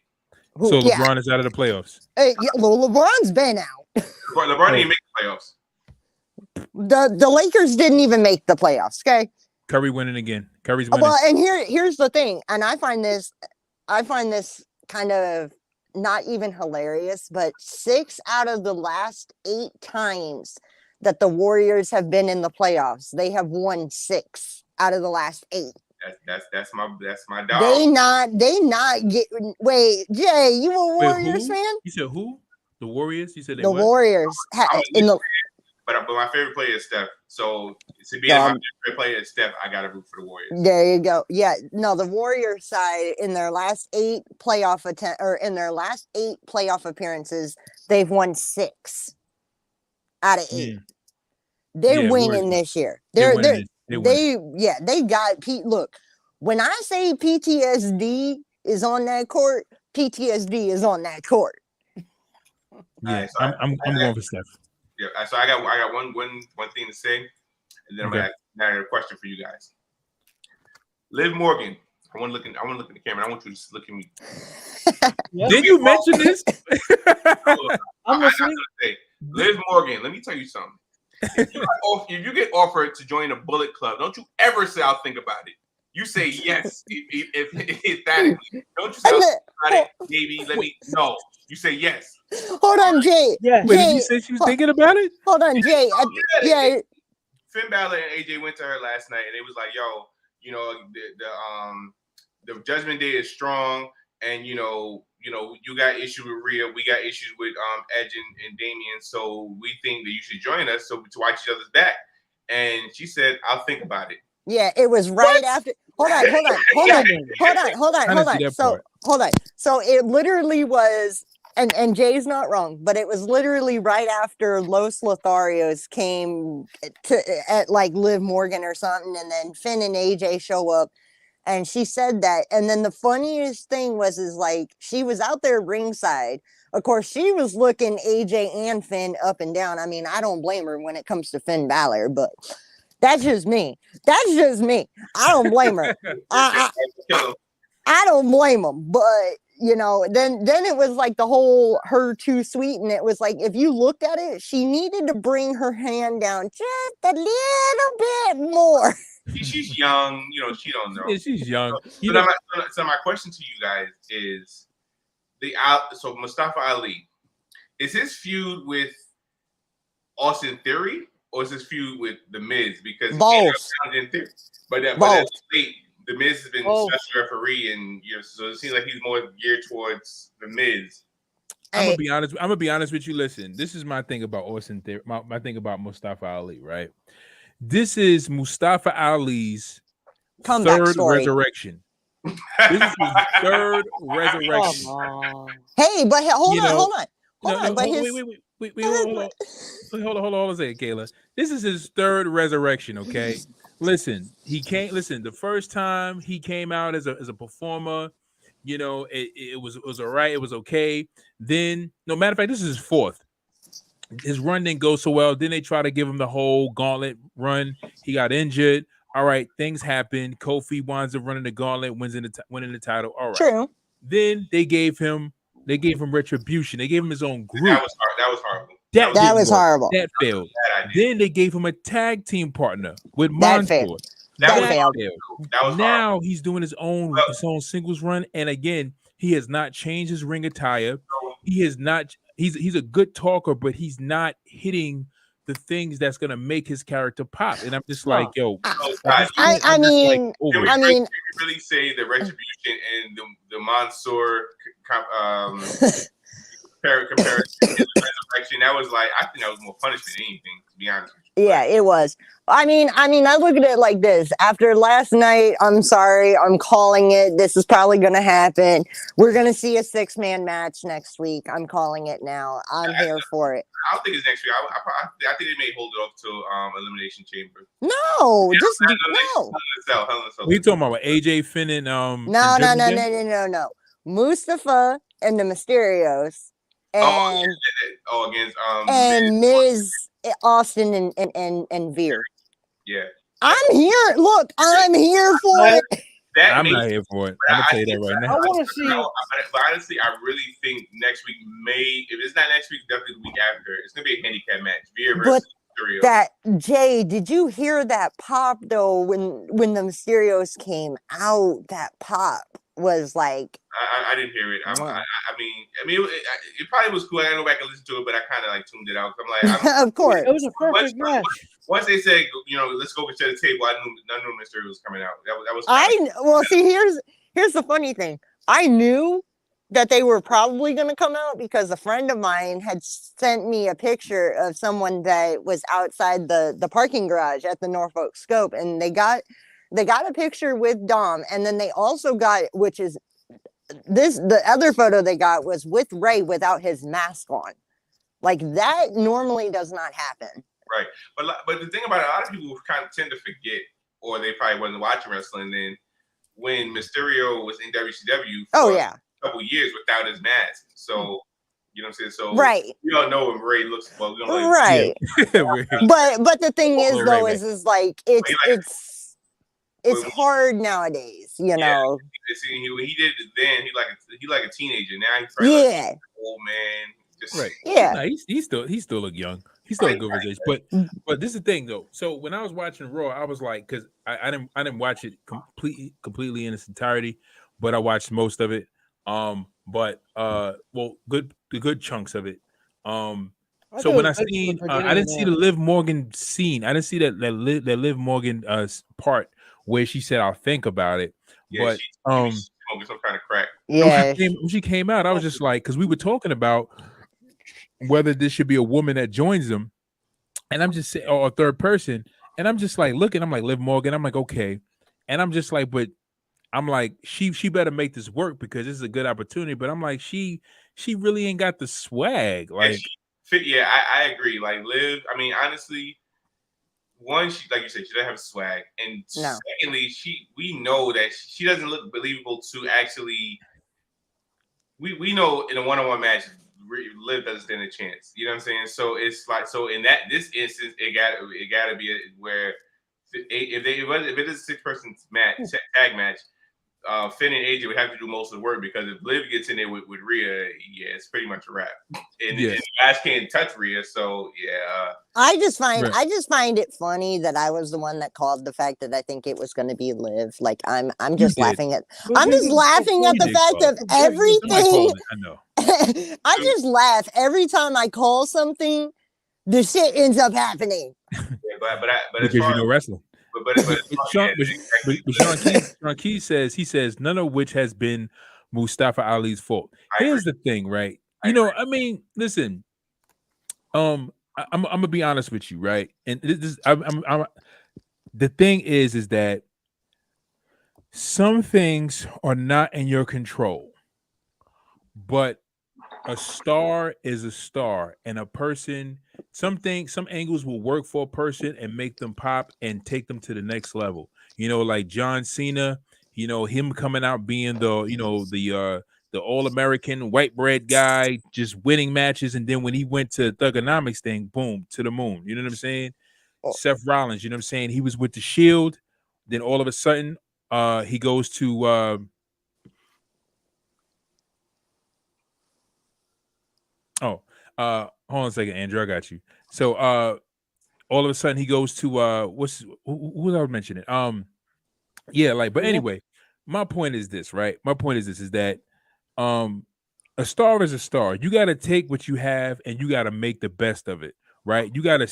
So LeBron is out of the playoffs. Hey, yeah, LeBron's been out. LeBron didn't make the playoffs. The Lakers didn't even make the playoffs. Okay. Curry winning again. Curry's winning. Well, and here's the thing, and I find this kind of not even hilarious, but 6 out of the last 8 times that the Warriors have been in the playoffs, they have won 6 out of the last 8. That's my dog. They not get. Wait, Jay, you a Warriors fan? You said who? The Warriors? You said The Warriors in the. But my favorite player is Steph. So to be my favorite player is Steph, I gotta root for the Warriors. There you go. Yeah, no, the Warriors side in their last 8 playoff appearances, they've won 6 out of 8. They're winning this year. They got Pete. Look, when I say PTSD is on that court, PTSD is on that court. Yeah, I'm going for Steph. Yeah, so I got one thing to say, and then I'm gonna add a question for you guys. Liv Morgan, I want to look at the camera. I want you to look at me. Did you mention this? I'm listening. Liv Morgan, let me tell you something. If you get offered to join a Bullet Club, don't you ever say I'll think about it. You say yes emphatically. Don't you say I'll think about it? Maybe let me know. You say yes. Hold on, Jay. Yeah. Wait, did you say she was thinking about it? Hold on, Jay. Yeah. Finn Balor and AJ went to her last night, and it was like, yo, you know, the Judgment Day is strong, and you know, you got issues with Rhea, we got issues with Edge and Damian, so we think that you should join us to watch each other's back. And she said, I'll think about it. Yeah, it was right after. Hold on. So hold on. So it literally was, and Jay's not wrong, but it was literally right after Los Lotharios came at like Liv Morgan or something, and then Finn and AJ show up. And she said that. And then the funniest thing was like she was out there ringside. Of course, she was looking AJ and Finn up and down. I mean, I don't blame her when it comes to Finn Balor, but that's just me. I don't blame her. I don't blame him. But, you know, then it was like the whole her too sweet. And it was like, if you looked at it, she needed to bring her hand down just a little bit more. She's young, you know, she don't know. Yeah, she's young. So my question to you guys is so Mustafa Ali, is his feud with Austin Theory or is his feud with The Miz? Because both. But that's late. The Miz has been special referee, and so it seems like he's more geared towards The Miz. I'm gonna be honest with you. Listen, this is my thing about Austin Theory. My thing about Mustafa Ali, right? This is Mustafa Ali's comeback third story. resurrection. This is his third Come resurrection. on. Hey, but hold You on, know, hold on, No, hold on. no, But hold, his wait, hold on a second, Kayla. This is his third resurrection, okay? Listen, listen, the first time he came out as a performer, you know, it was all right, it was okay. Then, no matter of fact, this is his fourth. His run didn't go so well. Then they try to give him the whole gauntlet run. He got injured. All right, things happen. Kofi winds up running the gauntlet, winning the title. All right. true. Then they gave him retribution. They gave him his own group. That was hard. That was horrible. That That was didn't work. horrible. That failed. Bad idea. Then they gave him a tag team partner with That Mansoor. failed. That That was failed. That was Now horrible. he's doing his own singles run, and again, he has not changed his ring attire. He has not. He's a good talker, but he's not hitting the things that's gonna make his character pop. And I'm just like, yo, So, at guys, this point, I I'm just, like, mean, over can it. we, I really, mean, can we really say the retribution and the Mansoor comparison to the resurrection? That was like, I think that was more punishment than anything, to be honest with you. yeah, it was. I mean, I look at it like this. After last night, I'm sorry, I'm calling it. This is probably going to happen. We're going to see a 6-man match next week. I'm calling it now. I'm here for it. I don't think it's next week. I think they may hold it off to Elimination Chamber. No, just no. Hell in a Cell. We talking about AJ Finn and No, and no, no, Judgment no, Day? no, no, no. Mustafa and the Mysterios and Against Miz Austin and Veer. yeah. I'm here. Look, I'm here for it. That I'm makes not here for it. But I'm gonna I tell you that think- right I now. want to see. But honestly, I really think next week if it's not next week, definitely the week after. It's gonna be a handicap match. Veer versus Mysterio. That Jay, did you hear that pop though when the Mysterios came out? That pop was like, I didn't hear it. Wow. I mean, it probably was cool. I gotta go back and listen to it, but I kind of like tuned it out. I'm like, of course. It was a perfect match. once they said, let's go to the table, I knew Mysterio was coming out. That was Well, see, here's the funny thing. I knew that they were probably going to come out because a friend of mine had sent me a picture of someone that was outside the parking garage at the Norfolk Scope, and they got a picture with Dom, and then they also got, which is the other photo they got was with Ray without his mask on. Like that normally does not happen. right. But the thing about it, a lot of people kind of tend to forget, or they probably wasn't watching wrestling then, when Mysterio was in WCW for a couple years without his mask. So, you know what I'm saying? So Right. we don't know what Ray looks like. We don't know Right. But the thing is Ray though Ray. is like it's hard nowadays, you know. See, when he did it then, he like a teenager. Now he's probably like an old man. Just Right. Yeah. Nah, he still look young. He's still a good age. But this is the thing though. So when I was watching Raw, I was like, because I didn't watch it completely in its entirety, but I watched most of it. The good chunks of it. So when I seen, I didn't see the Liv Morgan scene. I didn't see that Liv Morgan part where she said, "I'll think about it." yeah, But she smoking some kind of crack. Yeah. when she came out, I was just like, because we were talking about whether this should be a woman that joins them, and I'm just saying, or a third person, and I'm just like looking. I'm like Liv Morgan. I'm like okay, and I'm just like, but I'm like she better make this work because this is a good opportunity. But I'm like she really ain't got the swag. Like I agree. Like Liv, I mean, honestly, one, she like you said, she doesn't have swag, and secondly, we know that she doesn't look believable to actually. We know in a one-on-one match, Liv doesn't stand a chance. You know what I'm saying? So it's like in this instance, it gotta be where if it is a 6-person match, tag match. Finn and AJ would have to do most of the work because if Liv gets in there with Rhea, it's pretty much a wrap. And guys can't touch Rhea, so I just find it funny that I was the one that called the fact that I think it was going to be Liv. Like I'm just laughing at the fact of everything. I know. I just laugh every time I call something. The shit ends up happening. But because you know wrestling. But Sean Keith says none of which has been Mustafa Ali's fault. Here's the thing, right? I mean, listen. I'm gonna be honest with you, right? And this, the thing is that some things are not in your control, but a star is a star, and a person, some angles will work for a person and make them pop and take them to the next level. Like John Cena, him coming out being the all-American white bread guy, just winning matches, and then when he went to Thugonomics thing, boom, to the moon. You know what I'm saying? Oh. Seth Rollins, you know what I'm saying? He was with the Shield, then all of a sudden, he goes to hold on a second, Andrew. I got you. So all of a sudden he goes to who was I mentioning? Yeah, but anyway, my point is this, right? My point is that a star is a star. You gotta take what you have and you gotta make the best of it, right? You gotta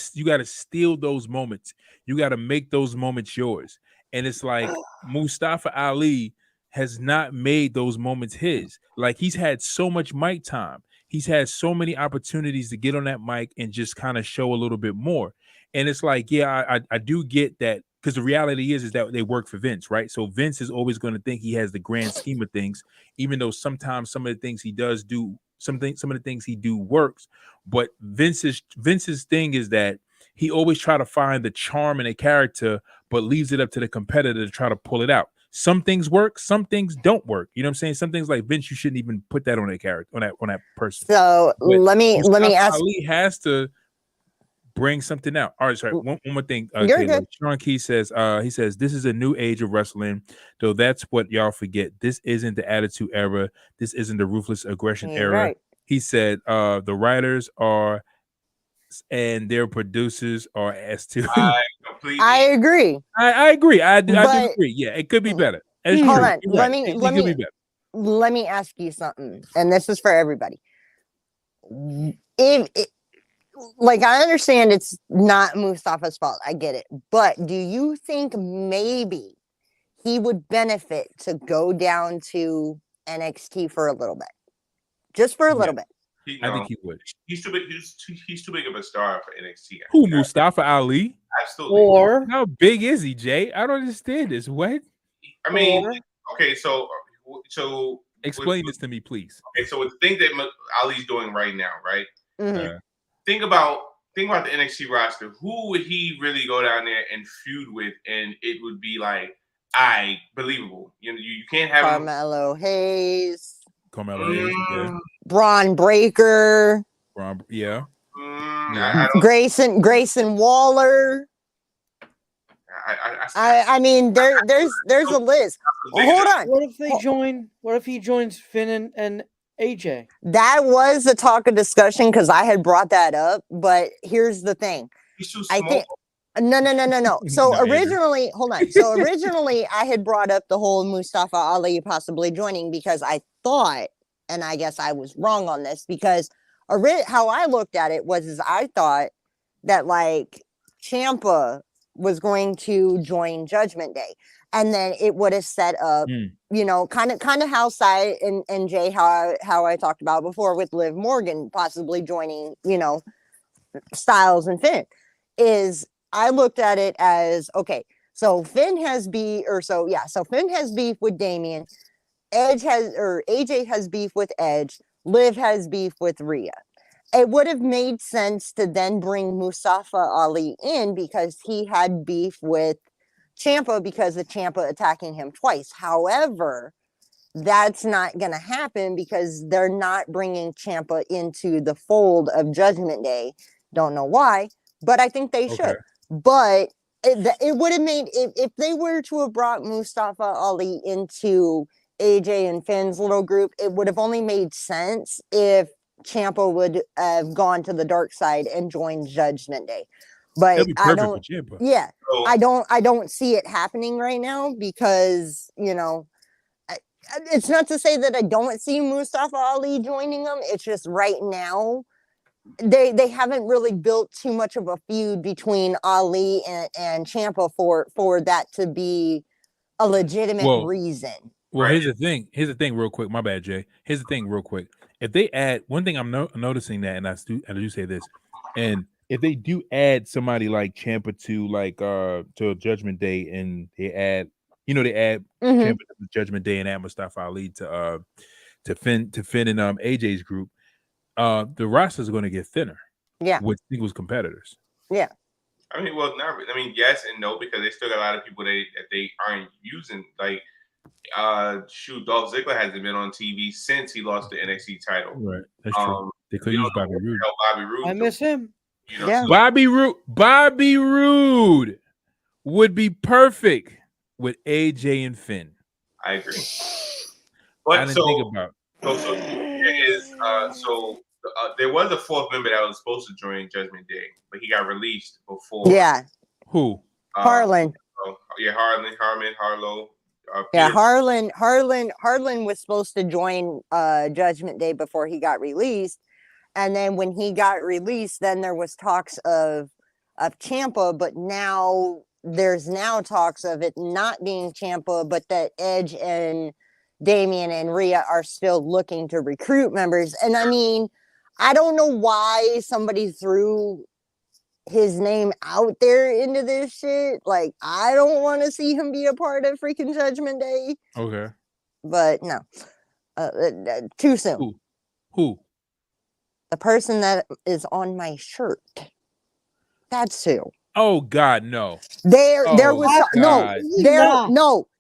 steal those moments. You gotta make those moments yours. And it's like Mustafa Ali has not made those moments his. Like, he's had so much mic time. He's had so many opportunities to get on that mic and just kind of show a little bit more. And it's like, yeah, I do get that, because the reality is that they work for Vince, right? So Vince is always going to think he has the grand scheme of things, even though sometimes some of the things he does do, some of the things he do works. But Vince's thing is that he always try to find the charm in a character, but leaves it up to the competitor to try to pull it out. Some things work, some things don't work. You know what I'm saying? Some things like Vince, you shouldn't even put that on a character, on that person. So But let me ask. Ali has to bring something out. All right, sorry. One more thing. You're good. Sean Key says, he says, this is a new age of wrestling, though that's what y'all forget. This isn't the Attitude Era. This isn't the Ruthless Aggression era. Right. He said, the writers are and their producers are as too. I agree. I agree. I do agree. Yeah, it could be better. It's hold true. on. Right. Let me ask you something, and this is for everybody. If like, I understand it's not Mustafa's fault, I get it, but do you think maybe he would benefit to go down to NXT for a little bit, just for a little bit? I think he would. He's too big. He's too big of a star for NXT. Who, Mustafa Ali? Absolutely. Or how big is he, Jay? I don't understand this. What? I mean, okay, so explain this to me, please. Okay, so with the thing that Ali's doing right now, right? Mm-hmm. Think about the NXT roster. Who would he really go down there and feud with, and it would be like, believable? You can't have Carmelo Hayes. Yeah. Braun Breaker. Yeah. Grayson Waller. I mean, there's a list. Hold on. What if they join? What if he joins Finn and AJ? That was a talk of discussion because I had brought that up. But here's the thing. He's too small. I think no. So originally, hold on. So originally, I had brought up the whole Mustafa Ali possibly joining because I thought, and I guess I was wrong on this, because how I looked at it was I thought that like Ciampa was going to join Judgment Day, and then it would have set up, kind of how Sai and Jay, how I talked about before with Liv Morgan possibly joining, Styles and Finn. I looked at it as, okay, so Finn has beef with Damian, AJ has beef with Edge, Liv has beef with Rhea. It would have made sense to then bring Mustafa Ali in because he had beef with Ciampa because of Ciampa attacking him twice. However, that's not going to happen because they're not bringing Ciampa into the fold of Judgment Day. Don't know why, but I think they should. But it would have made, if they were to have brought Mustafa Ali into AJ and Finn's little group, it would have only made sense if Ciampa would have gone to the dark side and joined Judgment Day. But I don't, I don't see it happening right now because, it's not to say that I don't see Mustafa Ali joining them. It's just right now, they haven't really built too much of a feud between Ali and Ciampa for that to be a legitimate reason. Well, here's the thing. Real quick. My bad, Jay. Here's the thing, real quick. If they add one thing, I'm noticing that, and I do say this, and if they do add somebody like Ciampa to Judgment Day, and they add they add Mhm. Champion of Judgment Day and add Mustafa Ali to Finn and AJ's group. The roster is going to get thinner. Yeah. With singles competitors. Yeah. I mean, well, not. I mean, yes and no, because they still got a lot of people that they aren't using. Like, Dolph Ziggler hasn't been on TV since he lost the NXT title. Right, that's true. They could use Bobby Roode. Bobby Roode. I miss him. Yeah. Bobby Roode would be perfect with AJ and Finn. I agree. But I didn't think about. So there is. There was a fourth member that was supposed to join Judgment Day, but he got released before. Yeah. Who? Harlan. Harlow. Yeah, Harlan was supposed to join Judgment Day before he got released, and then when he got released, then there was talks of Ciampa, but now there's talks of it not being Ciampa, but that Edge and Damian and Rhea are still looking to recruit members. And I mean, I don't know why somebody threw his name out there into this shit. Like, I don't want to see him be a part of freaking Judgment Day. Okay. But no. Too soon. Who? The person that is on my shirt. That's who. Oh God, no. There was God.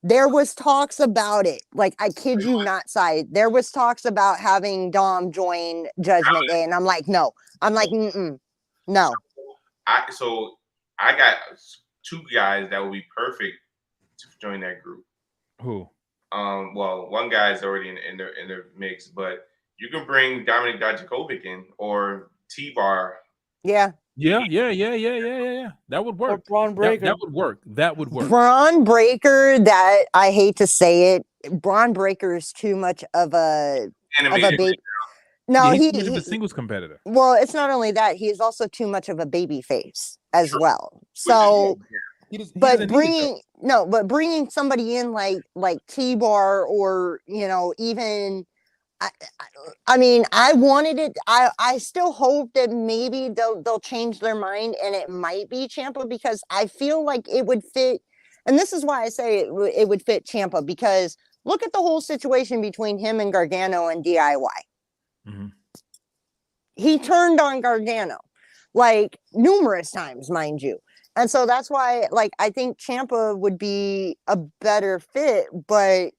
there was talks about it. Like, I kid you not, Sai. There was talks about having Dom join Judgment Day, and I'm like, no. I'm like, no. I got two guys that would be perfect to join that group. Who? Well, one guy's already in the mix, but you can bring Dominic Dijakovic in or T-Bar. Yeah. Yeah. That would work. Or Braun Breaker. That would work. Braun Breaker, that I hate to say it, Braun Breaker is too much of a baby. No, he's too much of a singles competitor. Well, it's not only that, he's also too much of a baby face as well. So, but bringing somebody in like T-Bar or, even, I mean, I wanted it. I still hope that maybe they'll change their mind and it might be Ciampa, because I feel like it would fit. And this is why I say it would fit Ciampa, because look at the whole situation between him and Gargano and DIY. Mm-hmm. He turned on Gargano like numerous times, mind you. And so that's why, like, I think Ciampa would be a better fit, but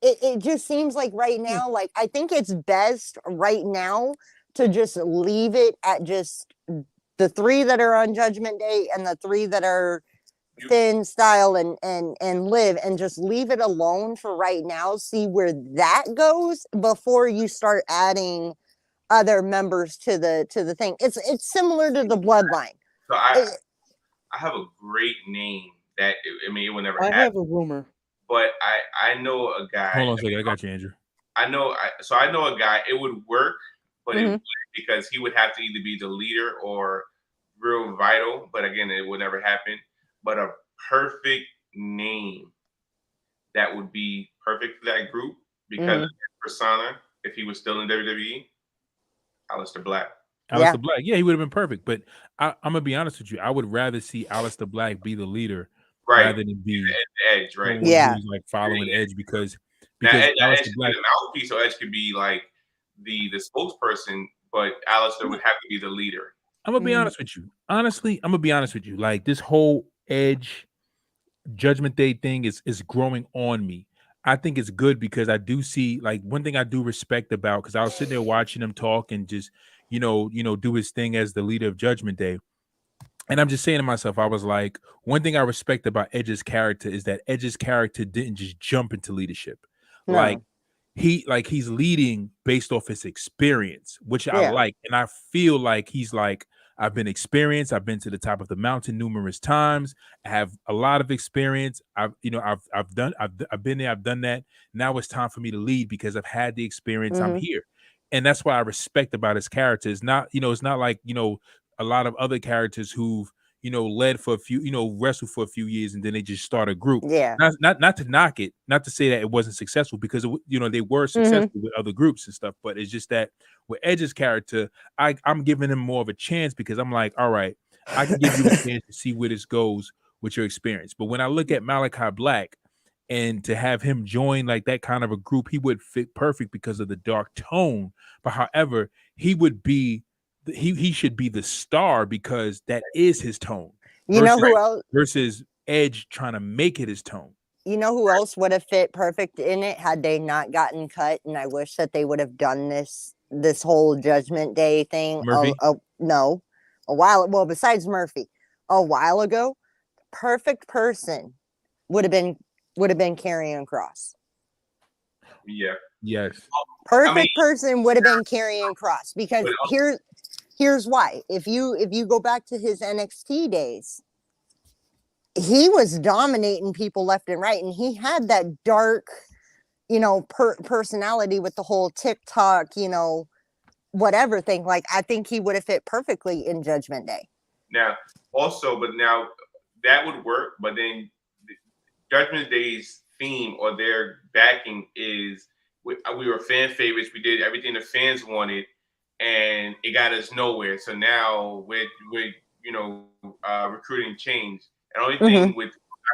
it just seems like right now, like, I think it's best right now to just leave it at just the three that are on Judgment Day and the three that are Finn, Style, and Liv, and just leave it alone for right now. See where that goes before you start adding other members to the thing. It's similar to the Bloodline. So I have a great name that it will never happen. I have a rumor. But I know a guy. Hold on a second. I got you, Andrew. I know a guy. It would work, but because he would have to either be the leader or real vital. But again, it would never happen. But a perfect name that would be perfect for that group because of his persona, if he was still in WWE, Aleister Black. Aleister Black. Yeah, he would have been perfect. But I'm going to be honest with you. I would rather see Aleister Black be the leader rather than be Edge, right? Yeah. Who's like following Edge because Edge Aleister Black, the mouthpiece, so Edge could be like the spokesperson, but Aleister would have to be the leader. I'm gonna be honest with you. Honestly, I'm gonna be honest with you. Like, this whole Edge Judgment Day thing is growing on me. I think it's good because I do see, like, one thing I do respect about, because I was sitting there watching him talk and just do his thing as the leader of Judgment Day. And I'm just saying to myself, I was like, one thing I respect about Edge's character is that Edge's character didn't just jump into leadership. No. He's leading based off his experience, which I like. And I feel like he's like, I've been experienced. I've been to the top of the mountain numerous times. I have a lot of experience. I've been there. I've done that. Now it's time for me to lead because I've had the experience. I'm here. And that's what I respect about his character. It's not, it's not like, a lot of other characters who've, led for a few, wrestled for a few years and then they just start a group. Yeah. Not to knock it, not to say that it wasn't successful, because, they were successful with other groups and stuff. But it's just that with Edge's character, I'm giving him more of a chance because I'm like, all right, I can give you a chance to see where this goes with your experience. But when I look at Malachi Black, and to have him join like that kind of a group, he would fit perfect because of the dark tone. But however, he would be he should be the star because that is his tone. You know who else? Versus Edge trying to make it his tone. You know who else would have fit perfect in it had they not gotten cut? And I wish that they would have done this whole Judgment Day thing. Murphy? No, a while. Well, besides Murphy, a while ago, perfect person would have been Karrion Kross. Yeah. Yes. Perfect person would have been Karrion Kross because here's why. If you go back to his NXT days, he was dominating people left and right, and he had that dark, personality with the whole TikTok, whatever thing. Like, I think he would have fit perfectly in Judgment Day. Now, that would work, but then Judgment Day's theme or their backing is we were fan favorites. We did everything the fans wanted, and it got us nowhere. So now we're recruiting change. And the only thing with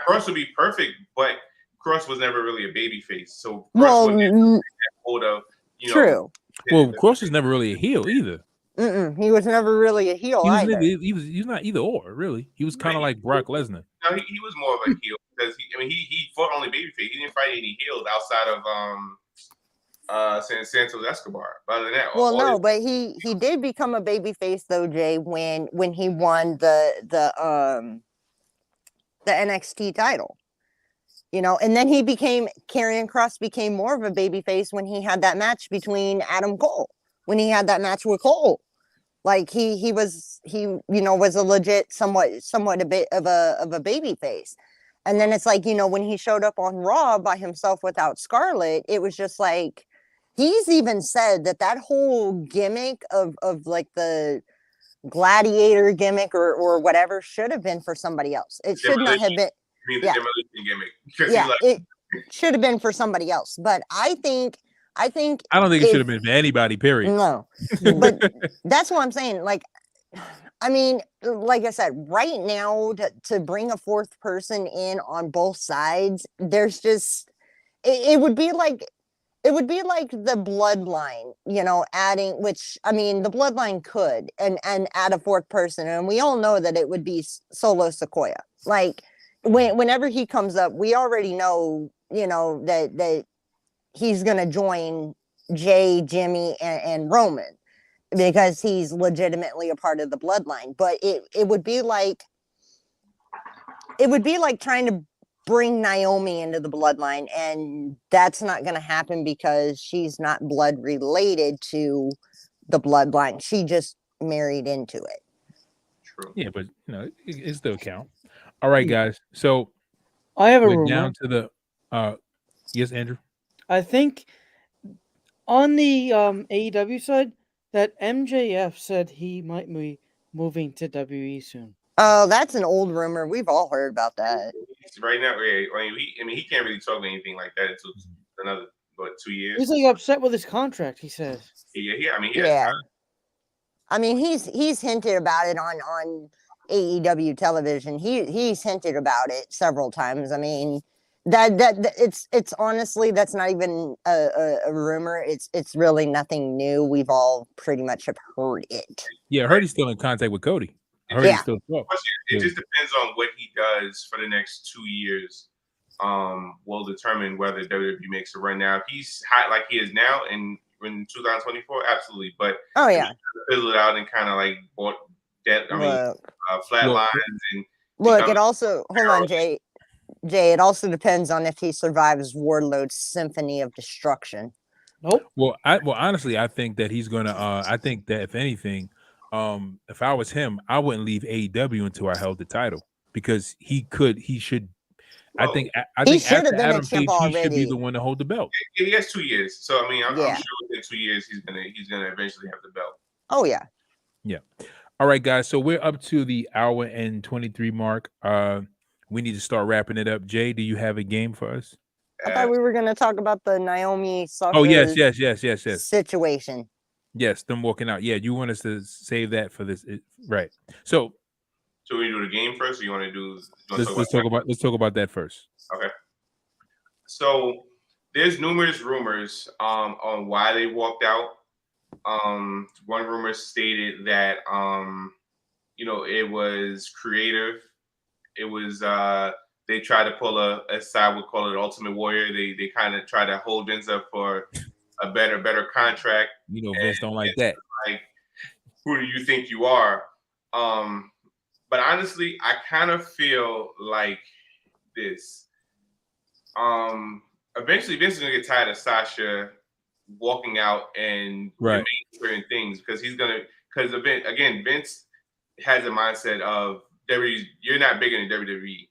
Kross would be perfect, but Kross was never really a baby face. So Kross wouldn't hold of true. Well, Kross was never really a heel either. He was never really a heel either. He was not either or, really. He was kind of like Brock Lesnar. No, he was more of a heel because he fought only babyface. He didn't fight any heels outside of Santos Escobar. Other than that, but he did become a babyface though, Jay, when he won the NXT title. And then Karrion Kross became more of a babyface when he had that match between Adam Cole. When he had that match with Cole. Like he was a legit somewhat a bit of a baby face. And then it's like, when he showed up on Raw by himself without Scarlett, it was just like, he's even said that whole gimmick of like the gladiator gimmick or whatever should have been for somebody else. It should not have been. The demolition gimmick. Yeah, it should have been for somebody else. But I don't think it should have been for anybody, period. No, but that's what I'm saying. Like, I mean, like I said, right now to bring a fourth person in on both sides, there's just it would be like the Bloodline, adding, which I mean, the Bloodline could and add a fourth person, and we all know that it would be Solo Sikoa. Like whenever he comes up, we already know, that he's going to join Jay, Jimmy, and Roman because he's legitimately a part of the Bloodline. But it would be like trying to bring Naomi into the Bloodline, and that's not going to happen because she's not blood related to the Bloodline. She just married into it. True. Yeah, but it still count. All right, guys. So I have a we're rumor. down to the yes, Andrew. I think on the AEW side that MJF said he might be moving to WWE soon. Oh, that's an old rumor. We've all heard about that. Right now, he can't really talk anything like that until another 2 years. He's like upset with his contract. He says. Yeah. I mean, he's hinted about it on AEW television. He's hinted about it several times. I mean, that it's honestly, that's not even a rumor. It's really nothing new. We've all pretty much have heard it. Yeah, I heard he's still in contact with Cody. I heard he's still It just depends on what he does for the next 2 years. Will determine whether WWE makes a run. Now, if he's hot like he is now in 2024, absolutely. But fizzle it out and kind of like bought that. Flat lines and look. It also hold on, Jay. It also depends on if he survives Wardlow's Symphony of Destruction. Nope. Well, honestly, I think that he's gonna. I think that if anything, if I was him, I wouldn't leave AEW until I held the title because he should. I think after Adam Page, he should be the one to hold the belt. He has 2 years, so I mean, I'm sure within 2 years he's gonna eventually have the belt. Oh yeah. Yeah. All right, guys. So we're up to the hour and 23 mark. We need to start wrapping it up. Jay, do you have a game for us? I thought we were going to talk about the Naomi Sasha yes. situation. Yes, them walking out. Yeah, you want us to save that for this, right? So So we do the game first, or you want to do? Let's talk about that first. Okay. So there's numerous rumors on why they walked out. One rumor stated that it was creative. It was they tried to pull a side, would call it Ultimate Warrior. They kind of tried to hold Vince up for a better contract. Vince don't like that. Like, who do you think you are? But honestly, I kind of feel like this. Eventually Vince is gonna get tired of Sasha walking out and right certain things because Vince has a mindset of you're not bigger than WWE.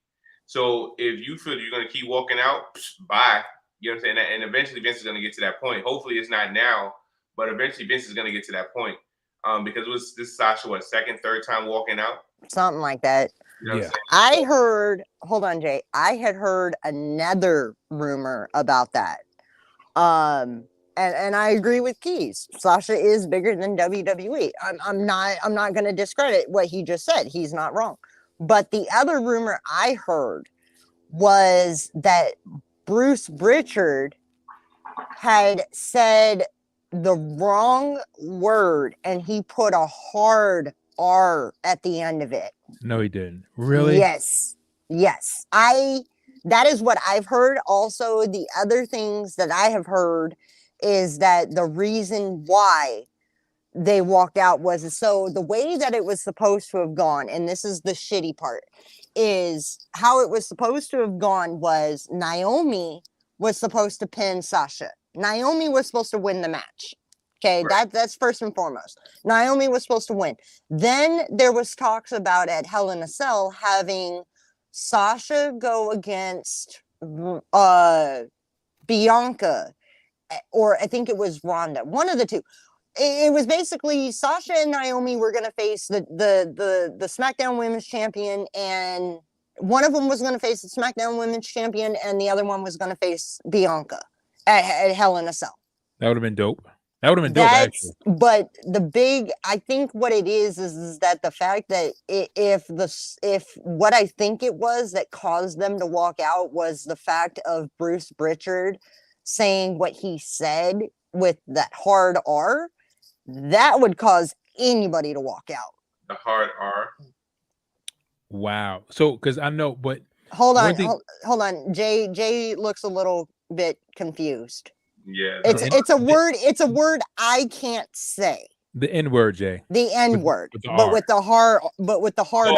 So if you feel you're gonna keep walking out, bye. You know what I'm saying? And eventually Vince is gonna get to that point. Hopefully it's not now, but eventually Vince is gonna get to that point. Because this is Sasha, second, third time walking out? Something like that. You know yeah. I heard, hold on, Jay. I had heard another rumor about that. And I agree with Keys. Sasha is bigger than WWE. I'm not going to discredit what he just said. He's not wrong. But the other rumor I heard was that Bruce Pritchard had said the wrong word and he put a hard R at the end of it. No, he didn't. Really? Yes. That is what I've heard. Also, the other things that I have heard is that the reason why they walked out was so the way that it was supposed to have gone, and this is the shitty part, is how it was supposed to have gone was Naomi was supposed to pin Sasha. Naomi was supposed to win the match. Okay, right. That's first and foremost. Naomi was supposed to win. Then there was talks about at Hell in a Cell having Sasha go against Bianca, or I think it was Ronda, one of the two. It was basically Sasha and Naomi were going to face the SmackDown Women's Champion, and one of them was going to face the SmackDown Women's Champion, and the other one was going to face Bianca at Hell in a Cell. That would have been dope. That would have been dope, actually. But I think what it is that the fact that if what I think it was that caused them to walk out was the fact of Bruce Pritchard saying what he said with that hard R, that would cause anybody to walk out. The hard R. Wow. So, because I know, but hold on. Jay looks a little bit confused. Yeah, it's a word I can't say. The N word, Jay. The N word, but with the hard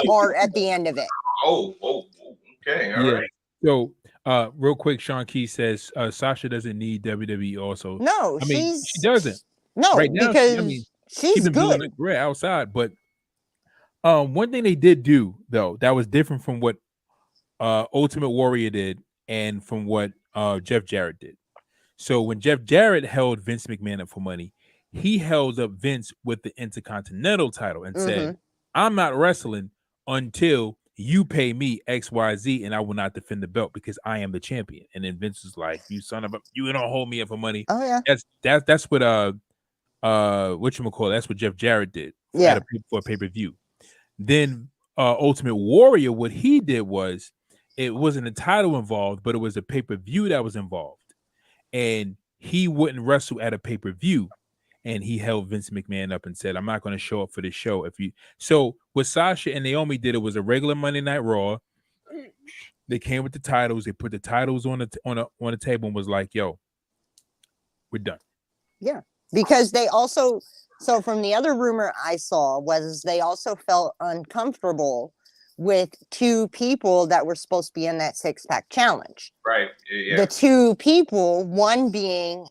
R at the end of it. Okay, all right. So, real quick, Sean Key says Sasha doesn't need WWE. Also, no, she doesn't. No, right now, because she's been building a career outside. But one thing they did do though that was different from what Ultimate Warrior did and from what Jeff Jarrett did. So when Jeff Jarrett held Vince McMahon up for money, he held up Vince with the Intercontinental title and said, I'm not wrestling until you pay me XYZ and I will not defend the belt because I am the champion. And then Vince was like, you son of a, you don't hold me up for money. Oh yeah. That's what whatchamacallit, that's what Jeff Jarrett did for a pay-per-view. Then Ultimate Warrior, what he did was it wasn't a title involved, but it was a pay-per-view that was involved. And he wouldn't wrestle at a pay-per-view, and he held Vince McMahon up and said, I'm not going to show up for this show. So what Sasha and Naomi did, it was a regular Monday Night Raw. They came with the titles, they put the titles on the table and was like, yo, we're done. Yeah, because they also, so from the other rumor I saw was they also felt uncomfortable with two people that were supposed to be in that 6-pack challenge. Right. Yeah. The two people, one being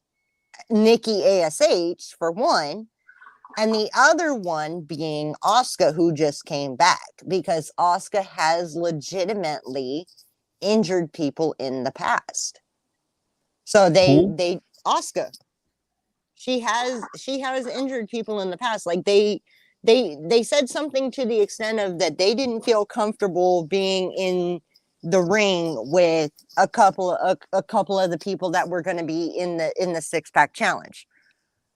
Nikki ASH for one, and the other one being Asuka, who just came back because Asuka has legitimately injured people in the past. So they Asuka, she has injured people in the past. Like they said something to the extent of that they didn't feel comfortable being in the ring with a couple of the people that were going to be in the 6-pack challenge.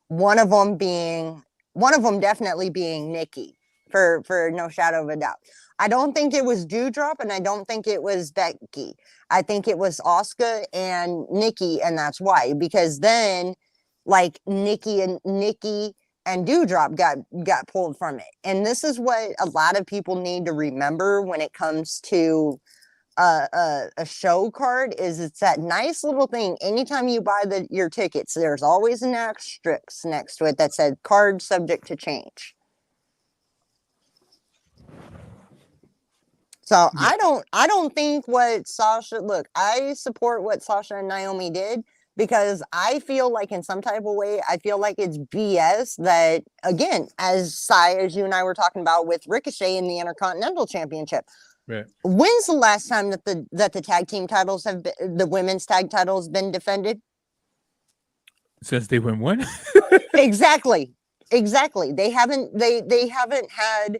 One of them definitely being Nikki. for no shadow of a doubt. I don't think it was Dewdrop, and I don't think it was Becky. I think it was Asuka and Nikki, and that's why. Because then, like Nikki and Dewdrop got pulled from it, and this is what a lot of people need to remember when it comes to a show card. Is it's that nice little thing. Anytime you buy your tickets, there's always an asterisk next to it that said "card subject to change." So I don't think what Sasha, look, I support what Sasha and Naomi did, because I feel like in some type of way, I feel like it's BS that, again, as you and I were talking about with Ricochet in the Intercontinental Championship. Right. When's the last time that the tag team titles the women's tag titles been defended? Since they went one? Exactly. They haven't had,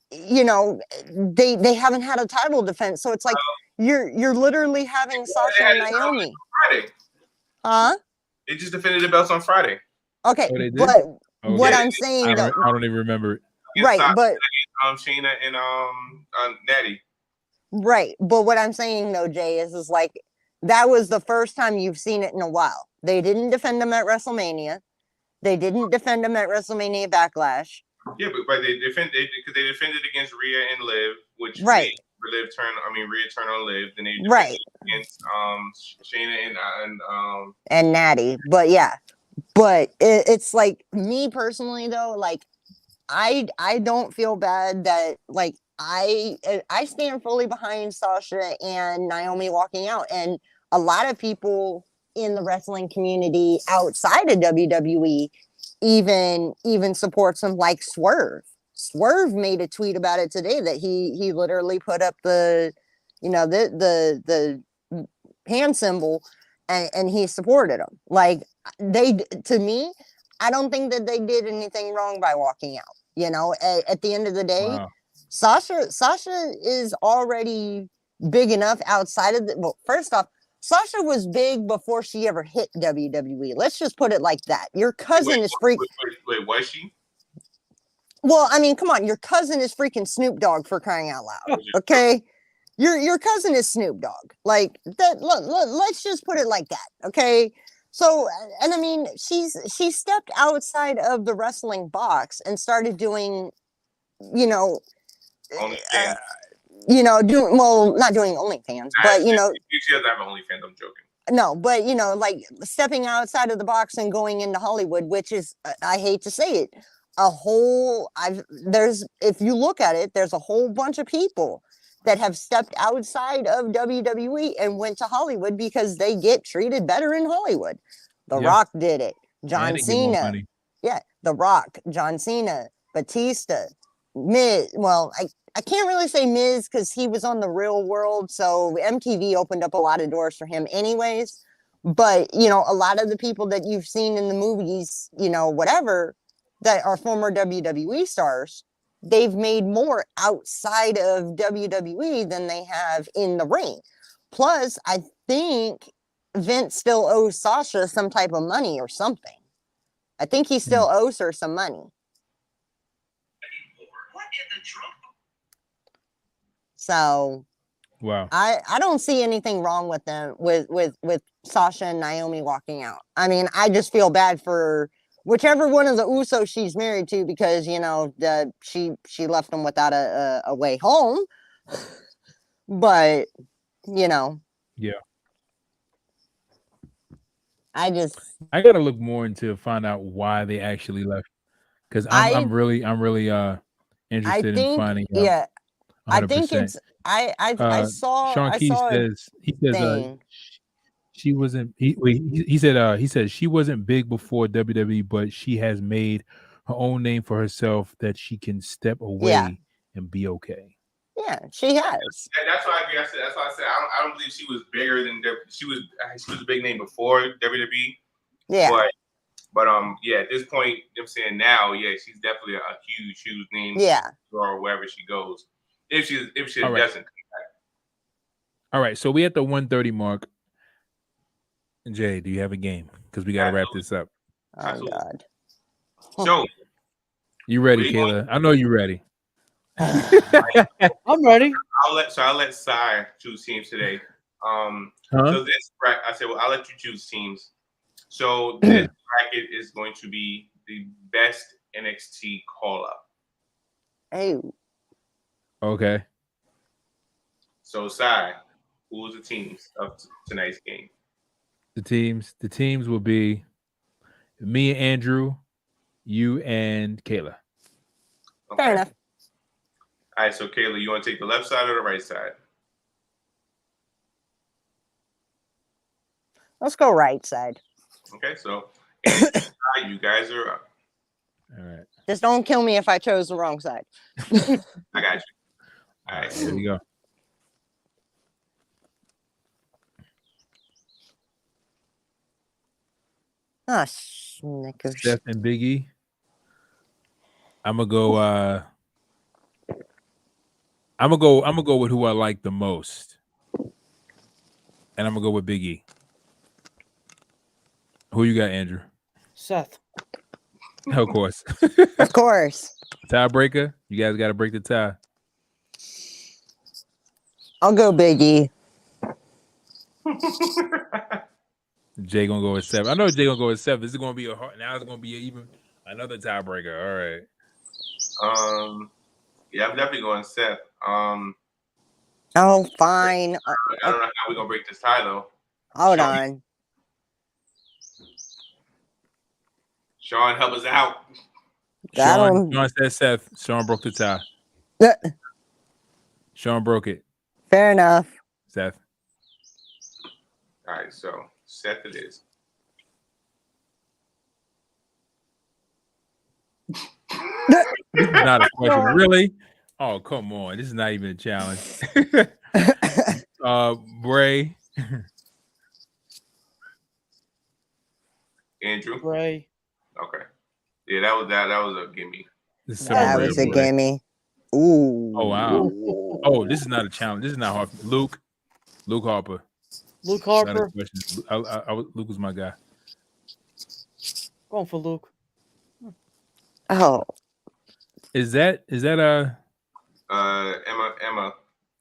you know, they haven't had a title defense. So it's like you're literally having Sasha and Naomi. Friday. Huh? They just defended the belts on Friday. Okay, Oh, they did? but Okay. what I'm saying, I don't even remember it. right? Sasha, But Shayna and Natty. right, but what I'm saying though, Jay, is like that was the first time you've seen it in a while. They didn't defend them at WrestleMania. They didn't defend them at WrestleMania Backlash. Yeah, but they defended against Rhea and Liv, which right. Rhea turned on Liv. Then they right against Shayna and Natty. But yeah, but it's like me personally though, like I don't feel bad that like I stand fully behind Sasha and Naomi walking out, and a lot of people in the wrestling community outside of WWE even supports them, like Swerve. Swerve made a tweet about it today that he literally put up the, you know, the hand symbol and he supported them. Like to me, I don't think that they did anything wrong by walking out. You know, at the end of the day, Wow. Sasha is already big enough outside of well, first off, Sasha was big before she ever hit WWE. Let's just put it like that. Your cousin is freaking. Wait, was she? Well, I mean, come on. Your cousin is freaking Snoop Dogg, for crying out loud. Okay, your cousin is Snoop Dogg. Like that. Let's just put it like that. Okay. So, and I mean, she stepped outside of the wrestling box and started doing, you know, doing, well, not doing OnlyFans, but you know, she doesn't have an OnlyFans. I'm joking. No, but you know, like stepping outside of the box and going into Hollywood, which is, I hate to say it, if you look at it, there's a whole bunch of people that have stepped outside of WWE and went to Hollywood because they get treated better in Hollywood. The Rock did it. John Cena. Yeah, The Rock, John Cena, Batista, Miz. Well, I can't really say Miz because he was on The Real World, so MTV opened up a lot of doors for him anyways. But, you know, a lot of the people that you've seen in the movies, you know, whatever, that are former WWE stars, they've made more outside of WWE than they have in the ring. Plus, I think Vince still owes Sasha some type of money or something. I think he still owes her some money. So, wow, I don't see anything wrong with them with Sasha and Naomi walking out. I mean, I just feel bad for whichever one of the Usos she's married to, because you know she left them without a way home. But you know, yeah, I gotta look more into find out why they actually left, because I'm really interested in finding out. Yeah, 100%. I think it's I saw Sean Key says she wasn't he said she wasn't big before WWE, but she has made her own name for herself that she can step away and be okay. Yeah, she has. And that's why I said. That's why I said I don't believe she was bigger than she was a big name before WWE. Yeah. But yeah, at this point, I'm saying now, yeah, she's definitely a huge name. Yeah. Or wherever she goes, if she All right. doesn't come back. All right, so we at the 1:30 mark. Jay, do you have a game? Because we got to wrap this up. Oh God. So You ready, We Kayla? I know you ready. I'm ready. I'll let Sai choose teams today. Huh? So this bracket, I said, well, I'll let you choose teams. So this bracket is going to be the best NXT call up. Hey, Okay. So Sai, who's the teams of tonight's game? The teams will be me and Andrew, you and Kayla. Okay. fair enough. All right, so Kayla, you want to take the left side or the right side? Let's go right side. Okay, so you guys are up. All right. Just don't kill me if I chose the wrong side. I got you. All right. Here we go. Ah, Snickers. Seth and Biggie. I'm gonna go. I'm gonna go with who I like the most, and I'm gonna go with Biggie. Who you got, Andrew? Seth. Of course. Of course. Tiebreaker. You guys got to break the tie. I'll go Biggie. Jay gonna go with 7. I know Jay gonna go with 7. This is gonna be a hard. Now it's gonna be even another tiebreaker. All right. Yeah, I'm definitely going Seth. Oh, fine. I don't know how we're gonna break this tie though. Hold on. Sean, help us out. Sean said Seth. Sean broke the tie. Sean broke it. Fair enough. Seth. All right, so Seth it is. This is not a question. Really? Oh, come on. This is not even a challenge. Bray. Andrew. Bray. Okay. Yeah, that was a gimme. This is That so was a real, Bray. gimme. Ooh. Oh, wow. Oh, this is not a challenge. This is not hard. Luke Harper. Luke Not a Harper. question. Luke was my guy. Going for Luke. Oh. Is that Emma.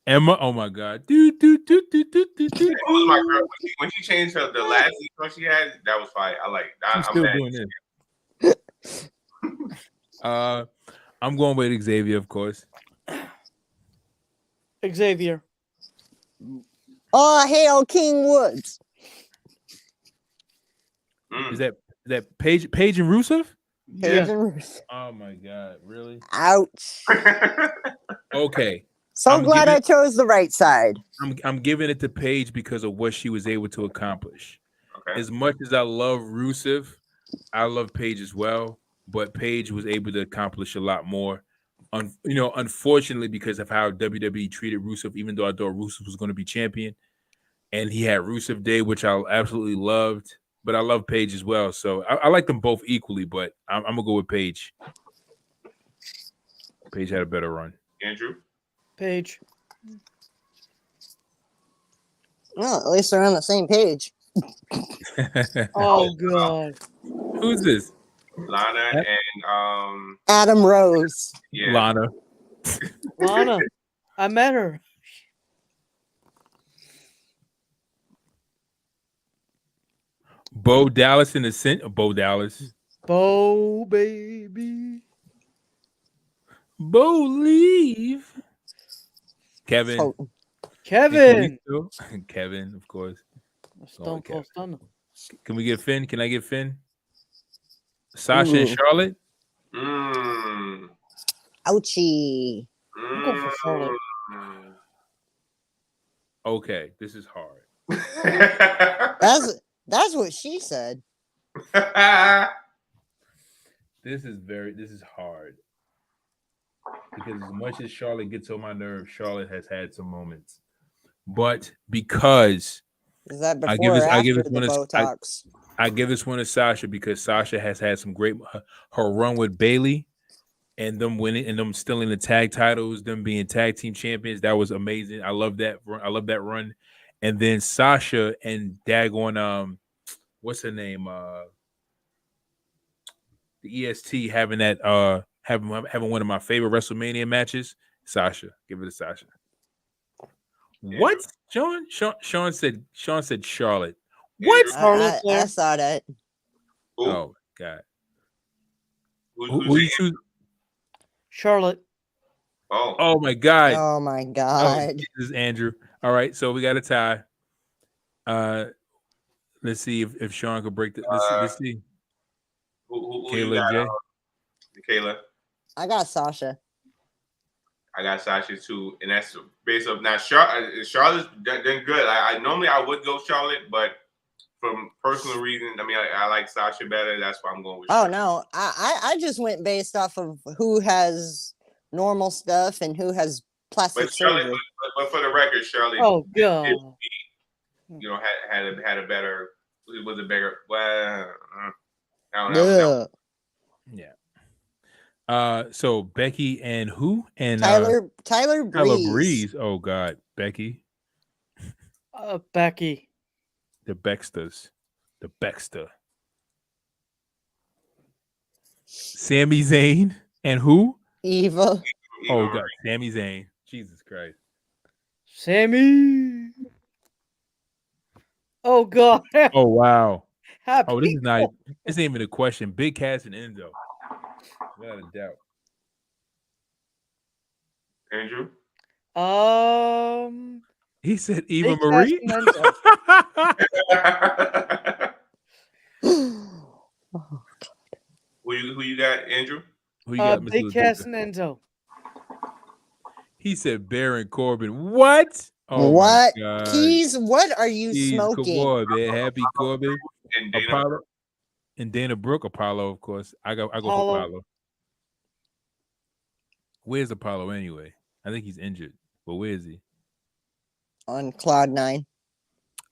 Emma? Oh my God. Do, do, do, do, do, do, do. Emma was my girl. When she changed her the last intro she had, that was fire. I like that. She's still doing this. I'm going with Xavier, of course. Xavier. Oh, hail King Woods. Is that Paige and Rusev? Paige and Ruth. Oh my God, really? Ouch. Okay. So I'm glad giving- I chose the right side. I'm giving it to Paige because of what she was able to accomplish. Okay. As much as I love Rusev, I love Paige as well, but Paige was able to accomplish a lot more. Unfortunately, because of how WWE treated Rusev, even though I thought Rusev was going to be champion, and he had Rusev Day, which I absolutely loved, but I love Paige as well. So I like them both equally, but I'm gonna go with Paige. Paige had a better run. Andrew. Paige. Well, at least they're on the same page. Oh God. Who's this? Lana and Adam Rose. yeah. Lana. Lana. I met her. Bo Dallas in the center. Bo Dallas. Bo baby. Bo leave. Kevin. Oh, Kevin. Kevin, of course. Stone Cold Stunner. Can we get Finn? Can I get Finn? Sasha and Charlotte? ouchie. I'm going for Charlotte. Okay, this is hard. That's what she said. This is hard. Because as much as Charlotte gets on my nerves, Charlotte has had some moments. But because Is that I before give or this- I give after this the one a- Botox? I give this one to Sasha because Sasha has had some great her run with Bailey and them winning and them stealing the tag titles, them being tag team champions. That was amazing. I love that. I love that run. And then Sasha and Dagon, what's her name? The EST having having one of my favorite WrestleMania matches. Sasha, give it to Sasha. What? Sean said Charlotte. What? Charlotte I Flair. saw that. Who? Oh God. Who's Who you choose? Charlotte. Oh, Oh my God. Oh my Oh, god. this is Andrew. All right, so we got a tie. Let's see if Sean could break the. Let's see. who you Kayla got? J. Kayla. I got Sasha. I got Sasha too, and that's based off now. Charlotte's done good. I normally I would go Charlotte, but from personal reasons, I mean, I like Sasha better. That's why I'm going with. Oh Charlotte. no, I just went based off of who has normal stuff and who has plastic But Charlotte, surgery. but for the record, Charlotte, Oh god. you know, had a better, was a bigger. Well, I don't know. Ugh. Yeah. So Becky and who? And Tyler Tyler Breeze. Breeze. Oh God, Becky. Becky. The Bexters. The Bexter. Sami Zayn and who? Eva. Oh God, Sami Zayn. Jesus Christ. Sammy. Oh god. Oh wow. Happy. Oh, this is not. This ain't even a question. Big Cass and Enzo. Without a doubt. Andrew. He said Eva Big Cass Marie. and Enzo. Who you got, Andrew? Who you got, Big Mr. Cass Laduca? and Enzo. He said Baron Corbin. What? Oh what? my God. Keys, what are you Jeez, smoking? Come on, man. Happy Corbin. And Dana. Apollo. And Dana Brooke. Apollo, of course. I go for Apollo. Where's Apollo anyway? I think he's injured. But where is he? On Cloud 9.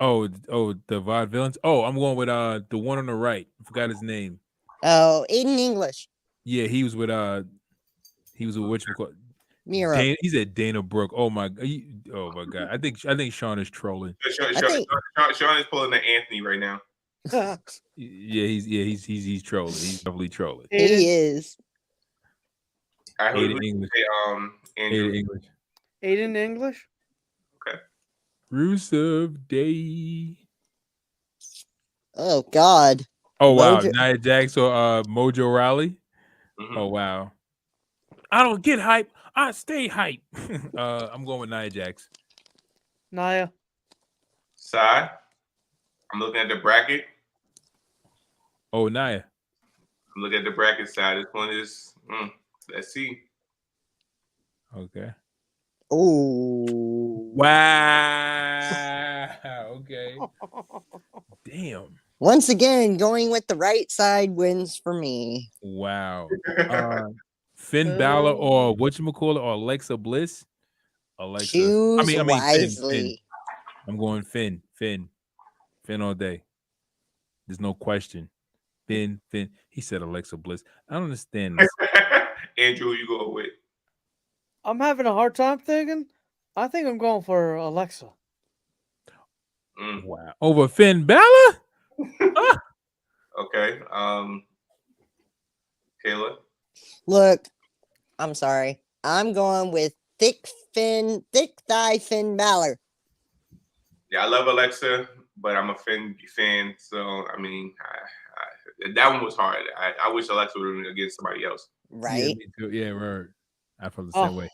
Oh, the Vaudevillains. Oh, I'm going with the one on the right. I forgot his name. Oh, Aiden English. Yeah, he was with whatchamacallit? Miro. He said Dana Brooke. Oh my God. I think Sean is trolling. Sean is pulling the Anthony right now. Yeah, he's trolling. He's definitely trolling. He is. Aiden English. Andrew. Aiden English. Aiden English. Okay. Rusev Day. Oh God. Oh wow, Mojo- Nia Jax or Mojo Rawley. Mhm. Oh wow. I don't get hype. I stay hype. I'm going with Nia Jax. Nia. Side. I'm looking at the bracket. Oh Nia. I'm looking at the bracket side. This one is. Let's see. Okay. Oh. Wow. Okay. Damn. Once again, going with the right side wins for me. Wow. Finn Balor or whatchamacallit or Alexa Bliss. Alexa. Choose I mean wisely. Finn. I'm going Finn. Finn all day. There's no question. Finn. He said Alexa Bliss. I don't understand this. Andrew, who you go with? I'm having a hard time thinking. I think I'm going for Alexa. Wow. Over Finn Balor? Okay. Kayla. Look, I'm sorry. I'm going with thick thigh Finn Balor. Yeah, I love Alexa, but I'm a Finn fan. So I mean, that one was hard. I wish Alexa would have been against somebody else. Right? Yeah, me too. Yeah, right. I felt the same way.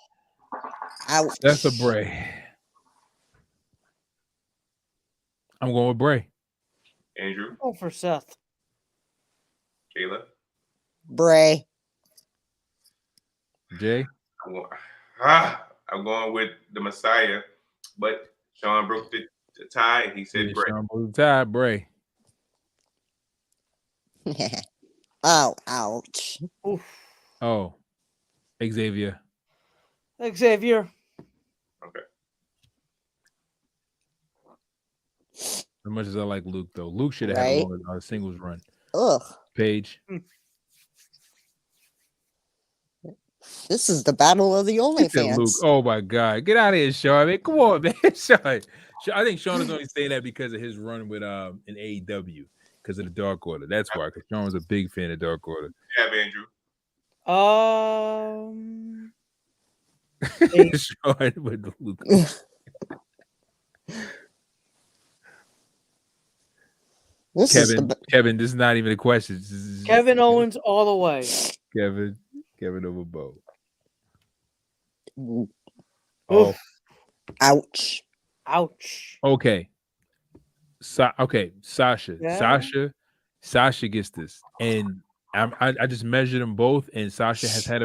Ouch. That's a Bray. I'm going with Bray. Andrew. Go for Seth. Kayla. Bray. Jay. I'm going with the Messiah, but Sean broke the tie. He said Bray. Sean broke the tie. Bray. Oh, ouch. Oof. Oh, Xavier. Xavier. Okay. As much as I like Luke, though, Luke should have had Right? a longer singles run. Ugh. Paige. This is the battle of the He said OnlyFans. Luke. Oh my God, get out of here, Sean. Man, come on, man. Sean. I think Sean is only saying that because of his run with in AEW because of the Dark Order. That's why. Because Sean was a big fan of Dark Order. Yeah, Andrew. Eight. Short with Lucas. This is the Kevin, this is not even a question. This is Kevin Owens all the way. Kevin over Bo. Oof. Oh, Ouch. Ouch. okay. Okay, Sasha. Yeah. Sasha gets this, and I just measured them both, and Sasha had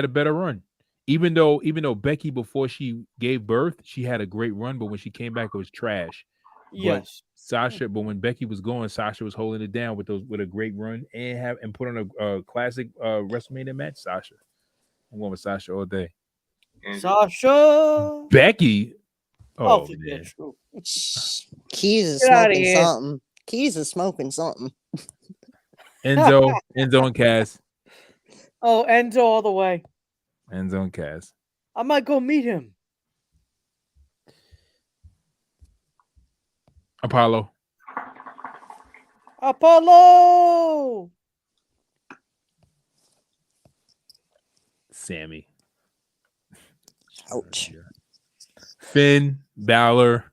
a better run. Even though Becky, before she gave birth, she had a great run, but when she came back, it was trash. Yes. But when Becky was going, Sasha was holding it down with a great run and put on a classic WrestleMania match. Sasha, I'm going with Sasha all day. Andrew? Sasha. Becky, Oh, man. Keys is Get outta smoking here. something. Keys is smoking something. Enzo and Cass. Oh, Enzo all the way. Enzo and Cass. I might go meet him. Apollo. Sammy. Ouch. Finn Balor.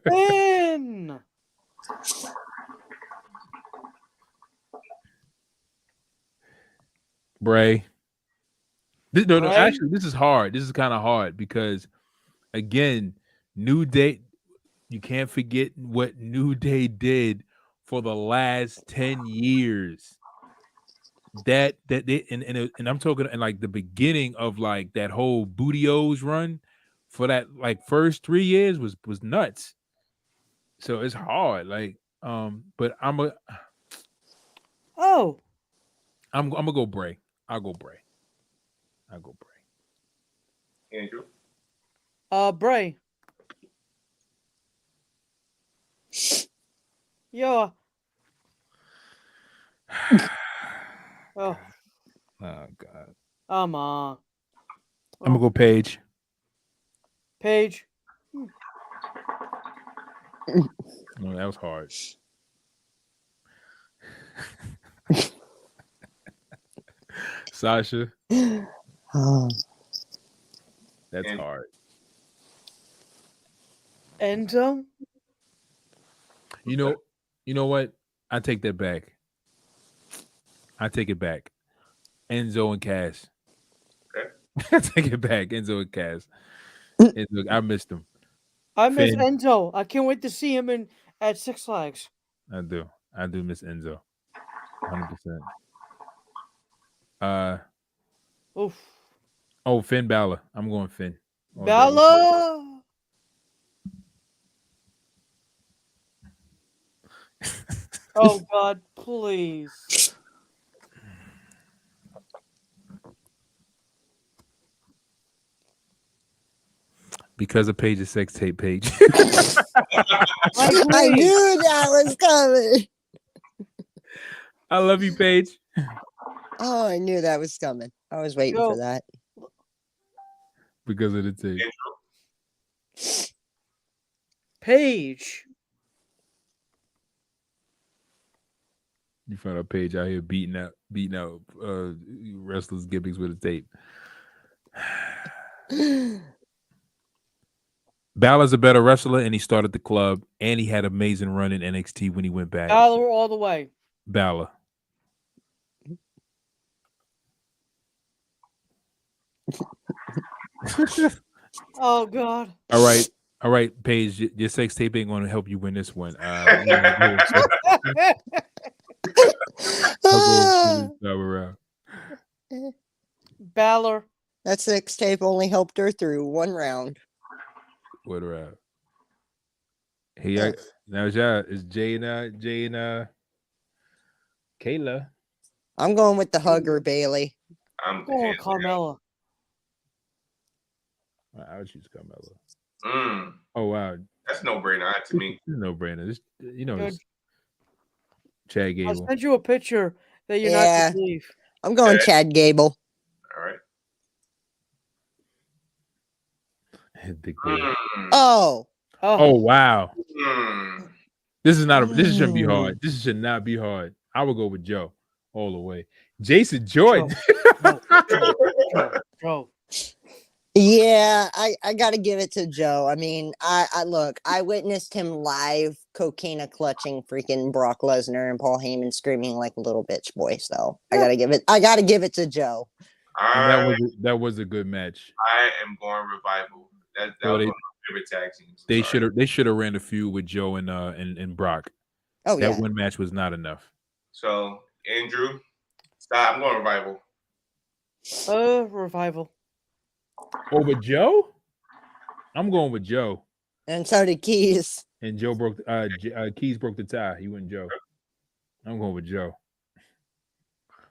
Finn. Bray. No, Bray? actually, this is hard. This is kind of hard because, again, New Day. You can't forget what New Day did for the last 10 years. That they and I'm talking in like the beginning of like that whole Booty-O's run for that like first 3 years was nuts. So it's hard. Like, but I'm gonna go Bray. I'll go Bray. Andrew? Bray. Yo. Oh, Oh God. come on. I'm gonna go Paige. Paige. Oh, that was hard. Sasha. Oh, That's And- hard. Enzo. You know what? I take that back. I take it back. Enzo and Cass. Okay. I take it back. Enzo and Cass. Enzo, I missed him. I miss Finn. Enzo. I can't wait to see him at Six Flags. I do miss Enzo. 100%. Oof. Oh, Finn Balor. I'm going Finn. All day. Bella. Oh God, please. Because of Paige's sex tape page. I knew that was coming. I love you, Paige. Oh, I knew that was coming. I was waiting Yo. for that. Because of the tape. Paige. You found a Paige out here beating out wrestlers' gimmicks with a tape. Balor's a better wrestler, and he started the club, and he had an amazing run in NXT when he went back. Balor all the way. Balor. Oh God. All right, Paige. Your sex tape ain't going to help you win this one. I'll go this time around. Balor. That sex tape only helped her through one round. What around? Hey, now it's Jay and Kayla. I'm going with the hugger, Bailey. I'm Oh, Carmella. I would choose Carmella. Mm, Oh wow, that's no brainer to me. no brainer. This, Good. it's Chad I Gable. sent you a picture that you're not Yeah. gonna believe. I'm going Okay. Chad Gable. All right. Dick Bailey. Mm, Oh, Oh wow, mm. this shouldn't be hard. This should not be hard. I would go with Joe all the way. Jason Jordan. Bro. Yeah, I gotta give it to Joe. I mean, I look, I witnessed him live cocaine clutching freaking Brock Lesnar and Paul Heyman screaming like a little bitch boy. So I gotta give it to Joe. And that was a good match. I am going Revival. That So was they- one of my favorite tag teams. They should have ran the feud with Joe and Brock. Oh That yeah. one match was not enough. So Andrew, stop. I'm going Revival. Revival. Over Joe? I'm going with Joe. And so did Keys. And Joe broke Keys broke the tie. He went Joe. I'm going with Joe.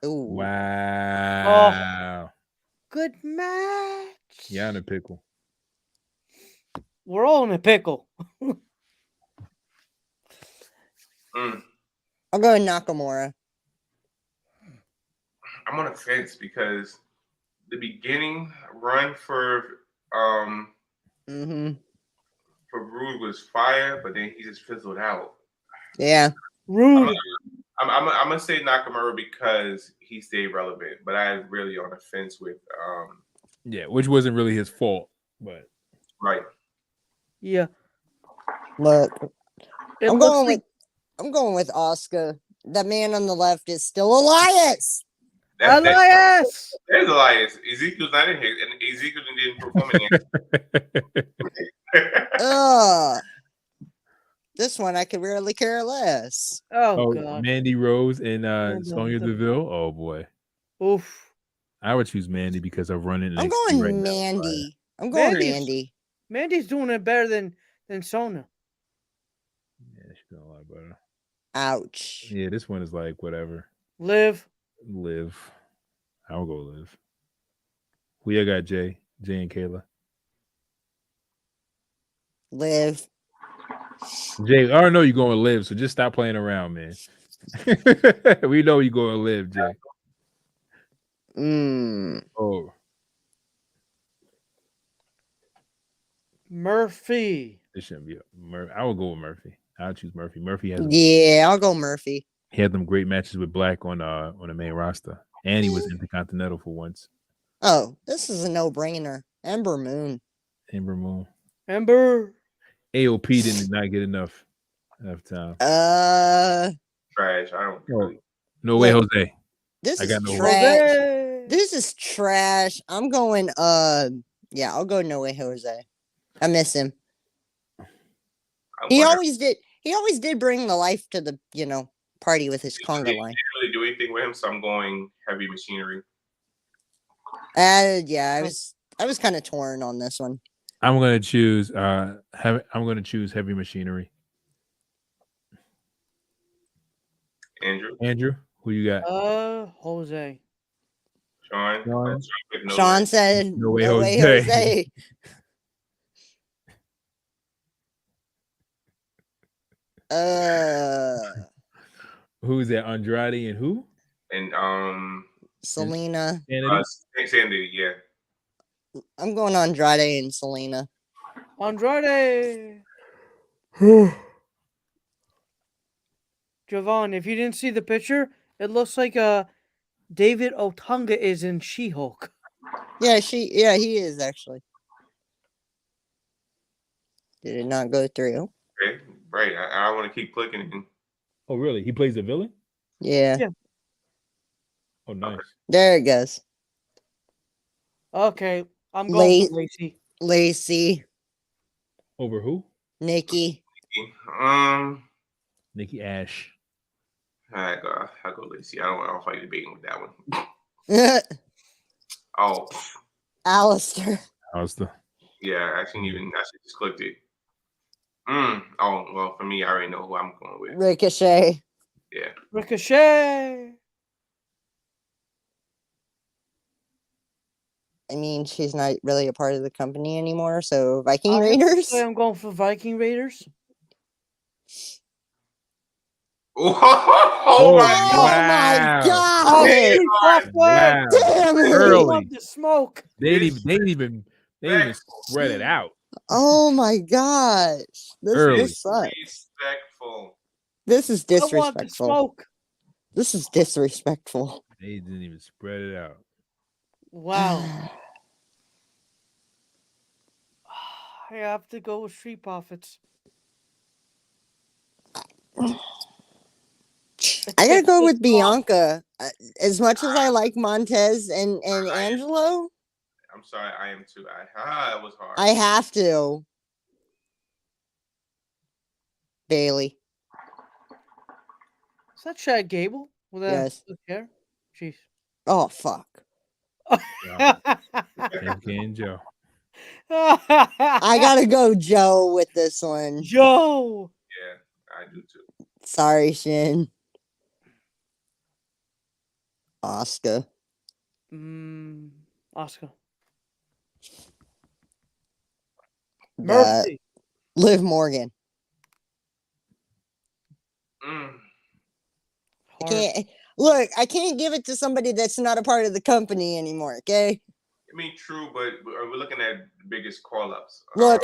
Ooh. Wow. Good match. Yeah, in a pickle. We're all in a pickle. Mm. I'll go with Nakamura. I'm on the fence because the beginning run for Mm-hmm. Rude was fire, but then he just fizzled out. Yeah. Rude. I'm gonna say Nakamura because he stayed relevant, but I'm really on the fence with Yeah, which wasn't really his fault, but right. Yeah. Look, It I'm looks going with Oscar. That man on the left is still Elias. Elias. There's Elias. Ezekiel's not in here, and Ezekiel didn't perform in here. This one I could really care less. Oh God. Mandy Rose and no, Sonya the- Deville. Oh boy. Oof. I would choose Mandy because of running. I'm NXT going right now. Mandy. I'm going Mandy's- Mandy. Mandy's doing it better than Sona. Yeah, she's doing a lot better. Ouch. Yeah, this one is like whatever. Live. Live. I'll go Live. Who you got, Jay? Jay and Kayla. Live. Jay, I know you're going to Live, so just stop playing around, man. We know you're going to Live, Jay. Oh, Murphy. it shouldn't be. I will go with Murphy. I'll choose Murphy. Murphy has Yeah, I'll go Murphy. he had them great matches with Black on the main roster, and he was Intercontinental for once. Oh, this is a no-brainer. Ember Moon. Ember Moon. Ember. AOP did not get enough time. Trash. I don't. No way, Look, Jose. This I is got no trash. Jose. This is trash. I'm going yeah, I'll go No Way Jose. I miss him. He always did bring the life to the, party with his conga line. Didn't really do anything with him, so I'm going Heavy Machinery. Yeah, I was kind of torn on this one. I'm gonna choose Heavy Machinery. Andrew, who you got? Jose. Sean. Sean said No Way No Way Jose. Jose. Who's that? Andrade and who? And Selena. Sandy, yeah. I'm going Andrade and Selena. Andrade. Javon, if you didn't see the picture, it looks like David Otunga is in She-Hulk. Yeah, he is actually. Did it not go through? Okay, right. I want to keep clicking. Oh, really? He plays the villain? Yeah. Yeah. Oh, nice. There it goes. Okay, I'm going with Lacey. Lacey. Over who? Nikki. Nikki Ash. I go Lacey. I don't fight debating with that one. Oh, Alistair. yeah. I actually just clicked it. Oh, well, for me, I already know who I'm going with. Ricochet. Yeah. Ricochet. I mean, she's not really a part of the company anymore, so Viking Raiders. I'm going for Viking Raiders. Oh my my god! Wow. Damn it! Early. Love the smoke. They didn't even spread it out. Oh my gosh! This sucks. Disrespectful. This is I want the disrespectful. smoke. This is disrespectful. They didn't even spread it out. Wow. I have to go with Street Profits. I gotta go with Bianca. As much as I like Montez and Angelo, I'm sorry, I am too. That was hard. I have to. Bailey. Is that Chad Gable with that Yes. hair? Jeez. Oh fuck. FK and Joe. I gotta go Joe with this one. Joe. Yeah, I do too. Sorry, Shin. Oscar. Oscar. That Murphy. Liv Morgan. Mm. I Hard. can't look. I can't give it to somebody that's not a part of the company anymore. Okay. I mean, true, but are we looking at the biggest call ups? Look.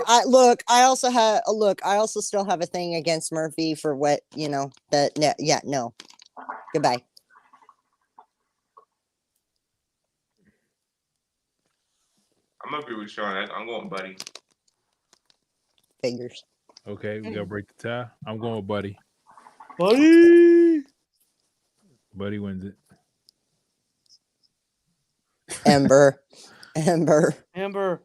I also have a look. I also still have a thing against Murphy for what you know. That no. Goodbye. I'm gonna agree with Sean. I'm going Buddy. Figures. Okay, we gotta break the tie. I'm going with Buddy. Buddy. Buddy wins it. Ember. Ember. Amber.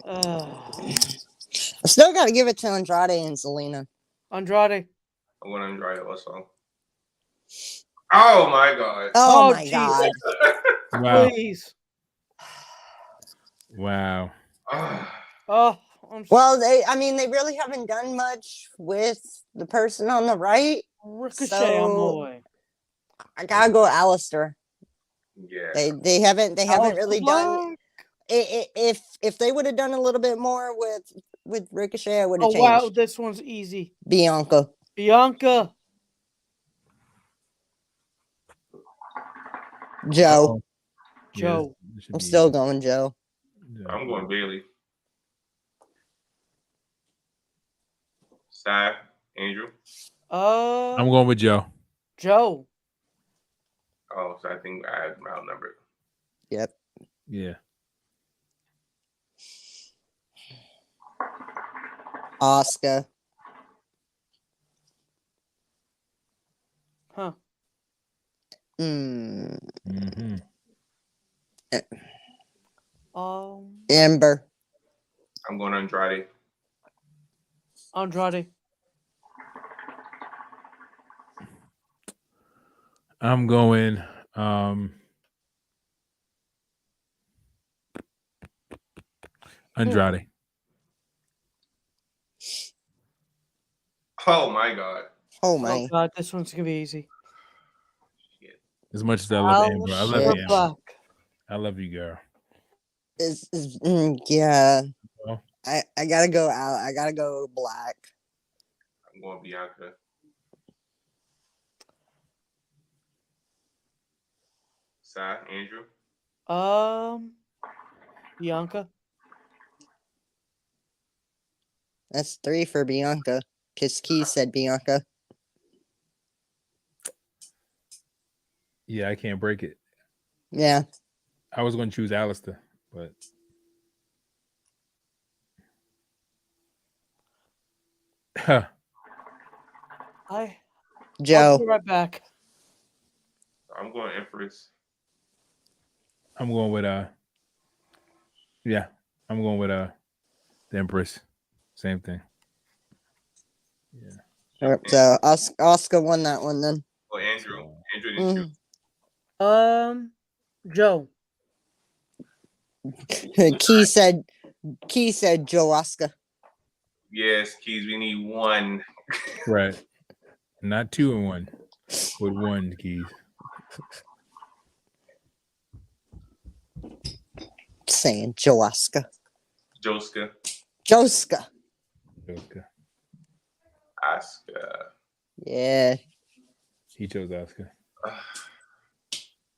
I still got to give it to Andrade and Zelina. Andrade. I'm going to Andrade also. Oh my god. Oh, my geez. god. Wow. Please. Wow. Oh, Well, they really haven't done much with the person on the right. Ricochet so- on the way. I gotta go Alistair. Yeah. They haven't Alistair really done. If they would have done a little bit more with Ricochet, I would have Oh, changed. wow. This one's easy. Bianca. Bianca. Joe. Joe. This should I'm be still easy. going Joe. I'm going Bailey. Sai, Andrew. I'm going with Joe. Joe. Oh, so I think I had outnumbered. Yep. Yeah. Oscar. Huh. Mm-hmm. Ember. I'm going Andrade. Andrade. I'm going Andrade. Oh my god. Oh Oh, my. God. This one's going to be easy. As much as I love Amber, I love you, Alistair Amber. Black. I love you, girl. Yeah. Well, I gotta go out. I gotta go black. I'm going Bianca. Sai, Andrew. Bianca. That's 3 for Bianca. Because Keith said Bianca. yeah, I can't break it. Yeah. I was going to choose Alistair, but I'll Joe. be right back. I'm going Empress. I'm going with yeah, I'm going with the Empress. Same thing. Yeah. So Oscar won that one then. Oh, Andrew. Andrew didn't choose. Joe. Key said Joe Oscar. Yes, Keys, we need one. Right. Not 2 and 1. With 1 keys. Saying Joe Oscar. Joska. Joska. Okay. Oscar. Yeah. He chose Oscar.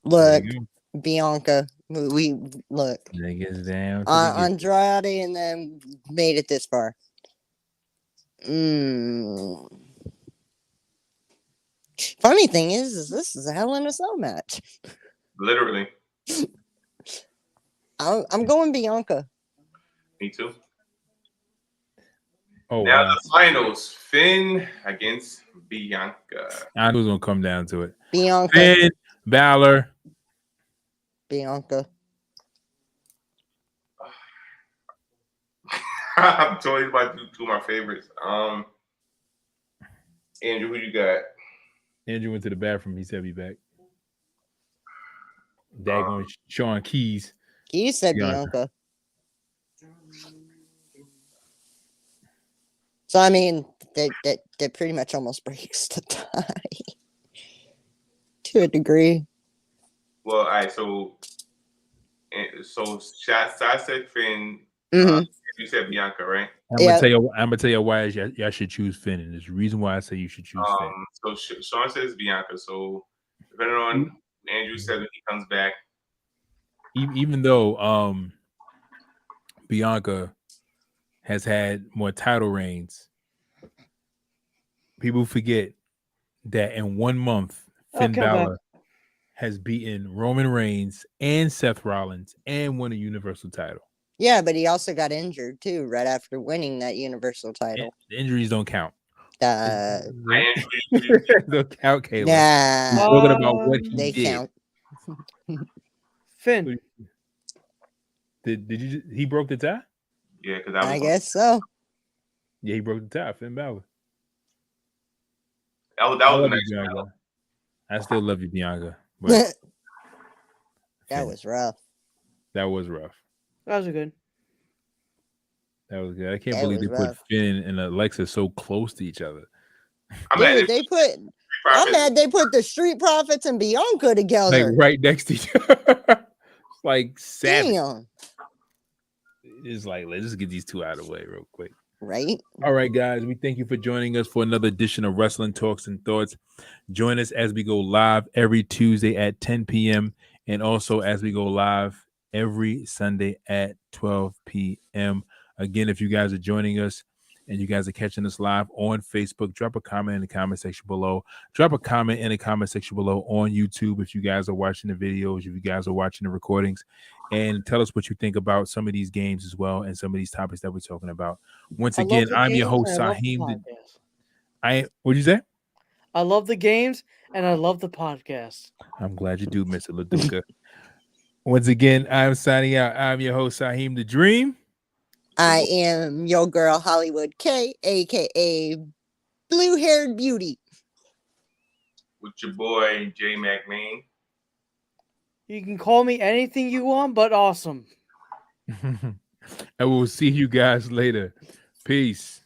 Look, There you go. Bianca. We look. Then it gets down. To the Andrade and then made it this far. Funny thing is this is a Hell in a Cell match. Literally. I'm going Bianca. Me too. Oh Now wow! the finals: Finn against Bianca. I knew it was gonna come down to it. Bianca. Finn Balor. Bianca. I'm totally about two of my favorites. Andrew, who you got? Andrew went to the bathroom. He said, "Be back." Daggone Sean Keys. You said Bianca. Bianca. So I mean, that pretty much almost breaks the tie to a degree. Well, all right. So I said Finn. Mhm. You said Bianca, right? I'm gonna tell you why y'all should choose Finn, and there's a reason why I say you should choose Finn. So Sean says Bianca. So depending on Andrew says when he comes back. Even though Bianca has had more title reigns, people forget that in 1 month, Finn Balor has beaten Roman Reigns and Seth Rollins and won a Universal title. Yeah, but he also got injured too right after winning that Universal title. The injuries don't count. Don't count, Caleb. Nah. We're talking about what he they did. Count. Finn. Did you? He broke the tie. Yeah, because I guess so. Yeah, he broke the tie. Finn Balor. That was a nice Bianca. I still love you, Bianca. But that was rough. That was rough. That was good. That was good. I can't believe they put Finn and Alexa so close to each other. I'm mad they put the Street Profits and Bianca together. Like right next to each other. Like savage. Damn. It's like, let's just get these two out of the way real quick. Right. All right, guys. We thank you for joining us for another edition of Wrestling Talks and Thoughts. Join us as we go live every Tuesday at 10 p.m. and also as we go live every Sunday at 12 p.m. Again, if you guys are joining us and you guys are catching us live on Facebook, drop a comment in the comment section below. Drop a comment in the comment section below on YouTube if you guys are watching the videos, if you guys are watching the recordings, and tell us what you think about some of these games as well and some of these topics that we're talking about. Once again, I'm your host, Saheem. What'd you say? I love the games and I love the podcast. I'm glad you do, Mr. LaDuca. Once again, I'm signing out. I'm your host, Saheem the Dream. I am your girl, Hollywood K, a.k.a. Blue-Haired Beauty. With your boy, J McMahon. You can call me anything you want, but awesome. And we'll see you guys later. Peace.